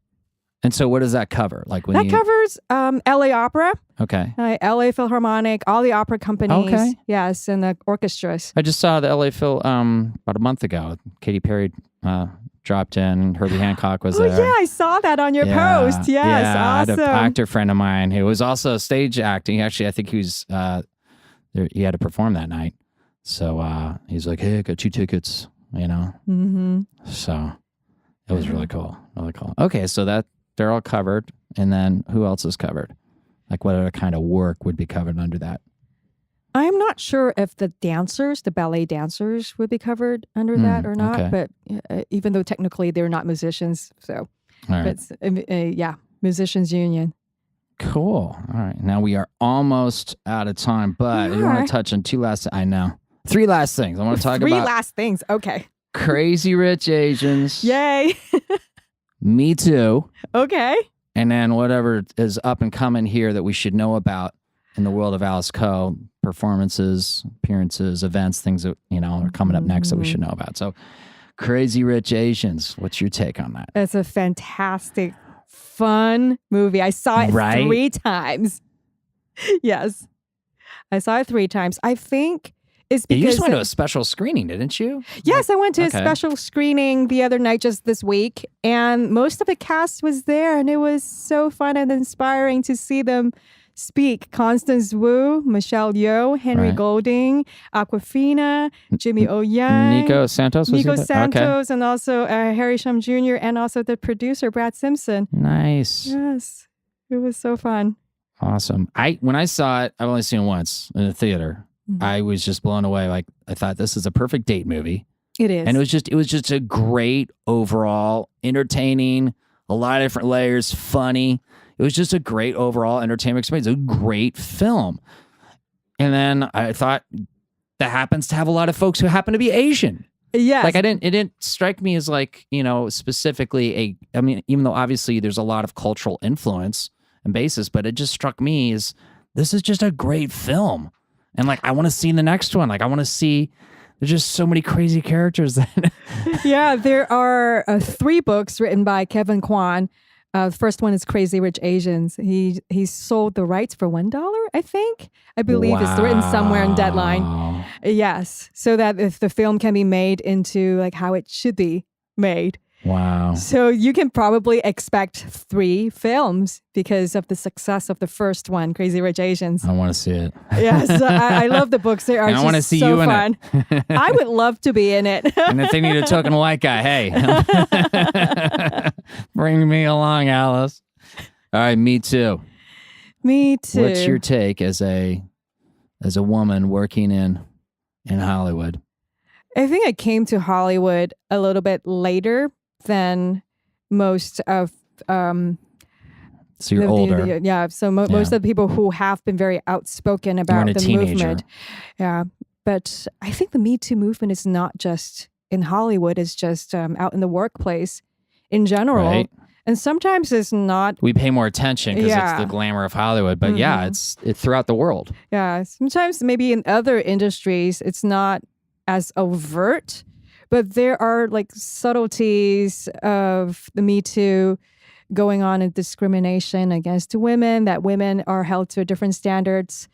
And so what does that cover? Covers LA Opera. Okay. LA Philharmonic, all the opera companies. Okay. Yes, and the orchestras. I just saw the LA Phil about a month ago. Katy Perry dropped in. Herbie Hancock was there. Oh, yeah, I saw that on your post. Yes, awesome. I had an actor friend of mine who was also stage acting. Actually, I think he was, he had to perform that night. So he's like, hey, I got 2 tickets, Mm-hmm. So it was really cool. Really cool. Okay, so that they're all covered. And then who else is covered? Like what other kind of work would be covered under that? I'm not sure if the ballet dancers would be covered under that or not, okay. but even though technically they're not musicians, so All right. but musicians union. Cool. All right. Now we are almost out of time, but you want to touch on three last things. I want to talk about three last things. Okay. Crazy Rich Asians. Yay. Me Too. Okay. And then whatever is up and coming here that we should know about in the world of Alice Ko, performances, appearances, events, things that, are coming up next that we should know about. So Crazy Rich Asians, what's your take on that? It's a fantastic, fun movie. I saw it 3 times. Yes. I saw it 3 times. I think it's because... You just went to a special screening, didn't you? Yes, I went to a special screening the other night just this week, and most of the cast was there, and it was so fun and inspiring to see them speak. Constance Wu, Michelle Yeoh, Henry Golding, Awkwafina, Jimmy O Yang, Nico Santos, and also Harry Shum Jr., and also the producer, Brad Simpson. Nice. Yes, it was so fun. Awesome. When I saw it, I've only seen it once in the theater. I was just blown away. Like, I thought this is a perfect date movie. It is. And it was just a great overall, entertaining, a lot of different layers, funny. It was just a great overall entertainment experience. A great film. And then I thought that happens to have a lot of folks who happen to be Asian. Yes. Like it didn't strike me as like, specifically even though obviously there's a lot of cultural influence and basis, but it just struck me as this is just a great film. And like, I want to see the next one. Like, I want to see, there's just so many crazy characters. Yeah, there are 3 books written by Kevin Kwan. The first one is Crazy Rich Asians. He sold the rights for $1, I think. I believe it's written somewhere in Deadline. Yes, so that if the film can be made into like how it should be made. Wow. So you can probably expect 3 films because of the success of the first one, Crazy Rich Asians. I want to see it. Yes, I love the books. They are and I want to see so you in fun. it. I would love to be in it. And if they need a token white guy, hey, bring me along, Alice. All right, Me Too. Me Too. What's your take as a woman working in Hollywood? I think I came to Hollywood a little bit later than most of so you're older. Most of the people who have been very outspoken about the movement. Yeah, but I think the Me Too movement is not just in Hollywood, it's just out in the workplace in general. Right. And sometimes it's not. We pay more attention because it's the glamour of Hollywood, but it's throughout the world. Yeah, sometimes maybe in other industries it's not as overt, but there are like subtleties of the Me Too going on in discrimination against women, that women are held to different standards.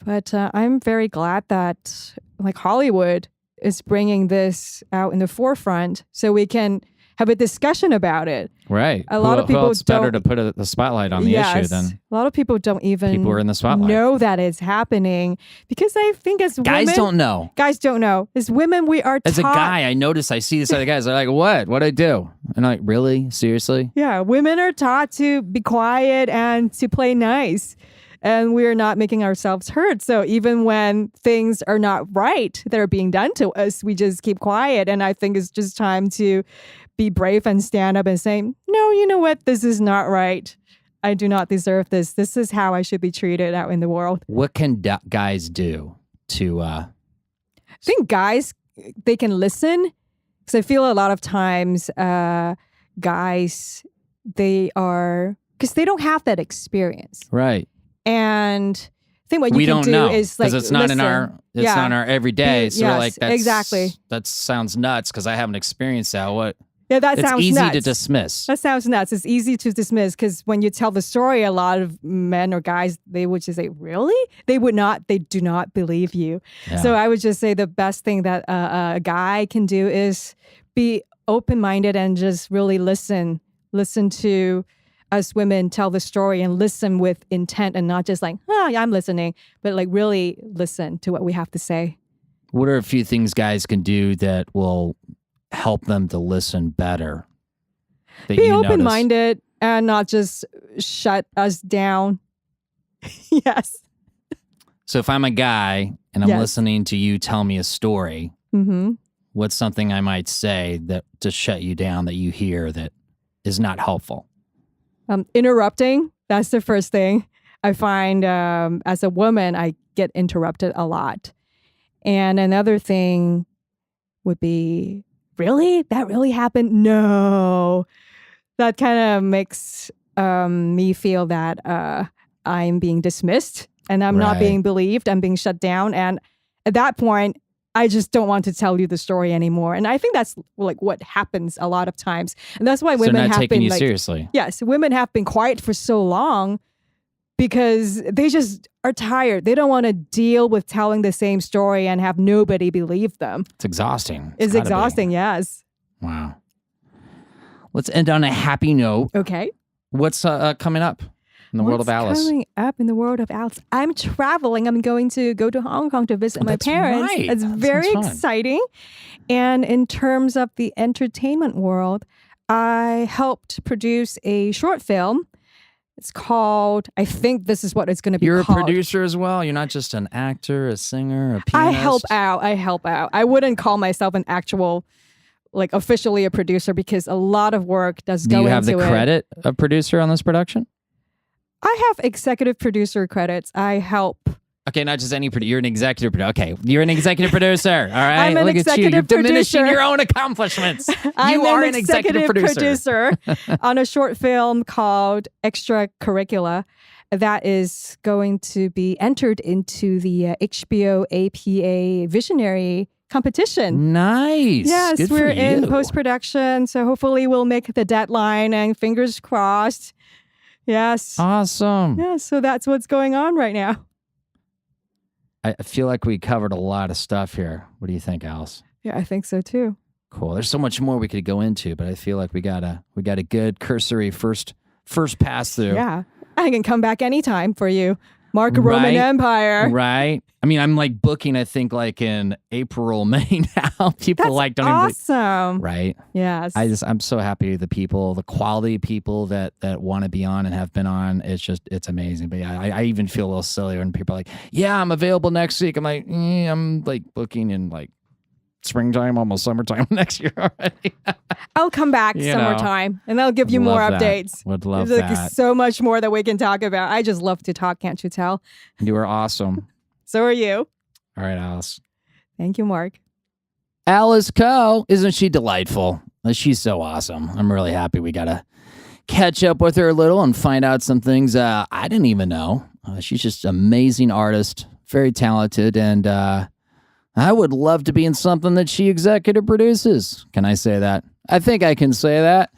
But I'm very glad that like Hollywood is bringing this out in the forefront so we can have a discussion about it. Right. A lot of people it's better to put the spotlight on the issue than a lot of people don't even people are in the spotlight. Know that it's happening because I think as guys women, don't know. Guys don't know. As women, we are as a guy. I notice I see these other guys. They're like, "What? What'd I do?" And I'm like, "Really? Seriously?" Yeah, women are taught to be quiet and to play nice. And we are not making ourselves heard. So even when things are not right that are being done to us, we just keep quiet. And I think it's just time to be brave and stand up and say, no, you know what? This is not right. I do not deserve this. This is how I should be treated out in the world. What can guys do to... I think guys, they can listen. Because I feel a lot of times guys, because they don't have that experience. Right. And I think what you we can don't do know, is like it's not listen. in our everyday. So we're like, that's, exactly. That sounds nuts because I haven't experienced that. What? Yeah, that sounds easy nuts. to dismiss. That sounds nuts. It's easy to dismiss because when you tell the story, a lot of men or guys, they would just say, really? They do not believe you. Yeah. So I would just say the best thing that a guy can do is be open-minded and just really listen to us women tell the story and listen with intent and not just like, yeah, I'm listening, but like really listen to what we have to say. What are a few things guys can do that will help them to listen better? Be open-minded and not just shut us down. Yes. So if I'm a guy and I'm Yes. listening to you tell me a story, Mm-hmm. what's something I might say that to shut you down that you hear that is not helpful? Interrupting. That's the first thing. I find as a woman, I get interrupted a lot. And another thing would be, really? That really happened? No. That kind of makes me feel that I'm being dismissed and I'm not Right. being believed. I'm being shut down. And at that point, I just don't want to tell you the story anymore. And I think that's like what happens a lot of times. And that's why So women not have taking been you like, seriously. yes, women have been quiet for so long because they just are tired. They don't want to deal with telling the same story and have nobody believe them. It's exhausting. It's gotta be. exhausting, yes. Wow. Let's end on a happy note. Okay. What's coming up in the world of Alice? What's coming up in the world of Alice? I'm traveling. I'm going to go to Hong Kong to visit my That's parents. right. It's That very sounds fun. exciting. And in terms of the entertainment world, I helped produce a short film. It's called, I think this is what it's going to be You're called. a producer as well. You're not just an actor, a singer, a pianist. I help out. I wouldn't call myself an actual, like officially a producer because a lot of work does Do go you into have the it. credit of producer on this production? I have executive producer credits. I help. Okay, not just any producer. You're an executive producer. Okay, you're an executive producer. All right, I'm an look at you. You're executive diminishing producer. your own accomplishments. I'm you are an an executive producer. on a short film called Extracurricula that is going to be entered into the HBO APA Visionary competition. Nice. Yes, Good we're for in you. post-production, so hopefully we'll make the deadline and fingers crossed. Yes. Awesome. Yeah, so that's what's going on right now. I feel like we covered a lot of stuff here. What do you think, Alice? Yeah, I think so too. Cool. There's so much more we could go into, but I feel like we got a good cursory first pass through. Yeah. I can come back anytime for you. Mark Roman Right. Empire. Right. I mean, I'm like booking, I think like in April, May now. People That's like don't even awesome. right. Yes. I'm so happy the people, the quality people that want to be on and have been on. It's amazing. But yeah, I even feel a little silly when people are like, yeah, I'm available next week. I'm like, I'm like booking in like springtime, almost summertime next year already. I'll come back You summertime and I'll give you more Love that. updates. Would love There's like that. so much more that we can talk about. I just love to talk, can't you tell? You are awesome. So are you. All right, Alice. Thank you, Mark. Alice Ko, isn't she delightful? She's so awesome. I'm really happy we got to catch up with her a little and find out some things I didn't even know. She's just an amazing artist, very talented, and I would love to be in something that she executive produces. Can I say that? I think I can say that.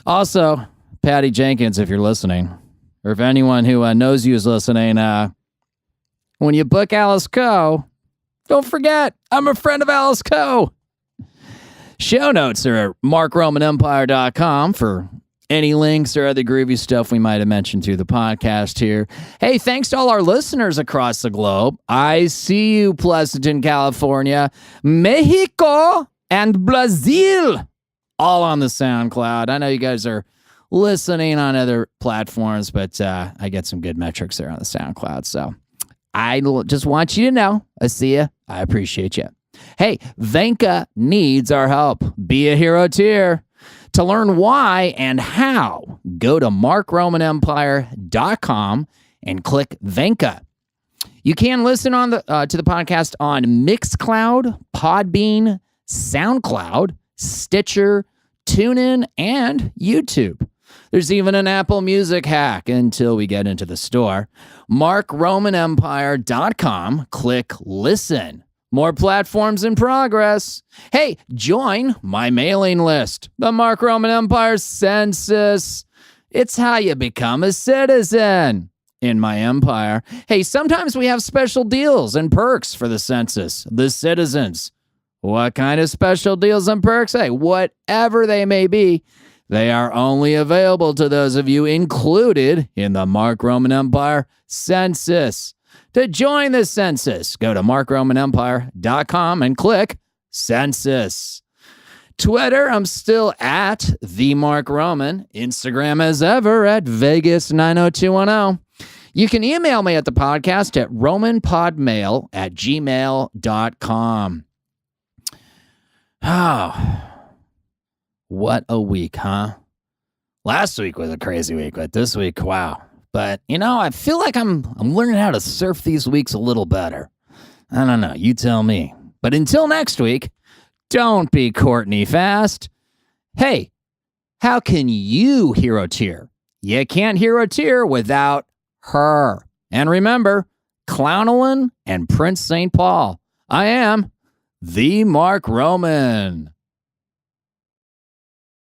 Also, Patty Jenkins, if you're listening, or if anyone who knows you is listening, when you book Alice Ko, don't forget, I'm a friend of Alice Ko. Show notes are at markromanempire.com for any links or other groovy stuff we might have mentioned through the podcast here. Hey, thanks to all our listeners across the globe. I see you, Pleasanton, California, Mexico, and Brazil, all on the SoundCloud. I know you guys are listening on other platforms, but I get some good metrics there on the SoundCloud. So I just want you to know, I see you. I appreciate you. Hey, Venka needs our help. Be a hero tier. To learn why and how, go to markromanempire.com and click Venka. You can listen on to the podcast on Mixcloud, Podbean, SoundCloud, Stitcher, TuneIn, and YouTube. There's even an Apple Music hack until we get into the store. markromanempire.com, click Listen. More platforms in progress. Hey, join my mailing list, the Mark Roman Empire Census. It's how you become a citizen in my empire. Hey, sometimes we have special deals and perks for the census, the citizens. What kind of special deals and perks? Hey, whatever they may be, they are only available to those of you included in the Mark Roman Empire Census. To join the census, go to markromanempire.com and click Census. Twitter, I'm still at the Mark Roman. Instagram as ever at Vegas90210. You can email me at the podcast at romanpodmail@gmail.com. Oh, what a week, huh? Last week was a crazy week, but this week, wow. But, I feel like I'm learning how to surf these weeks a little better. I don't know. You tell me. But until next week, don't be Courtney Fast. Hey, how can you hero cheer? You can't hero cheer without her. And remember, Clownolin and Prince St. Paul. I am the Mark Roman.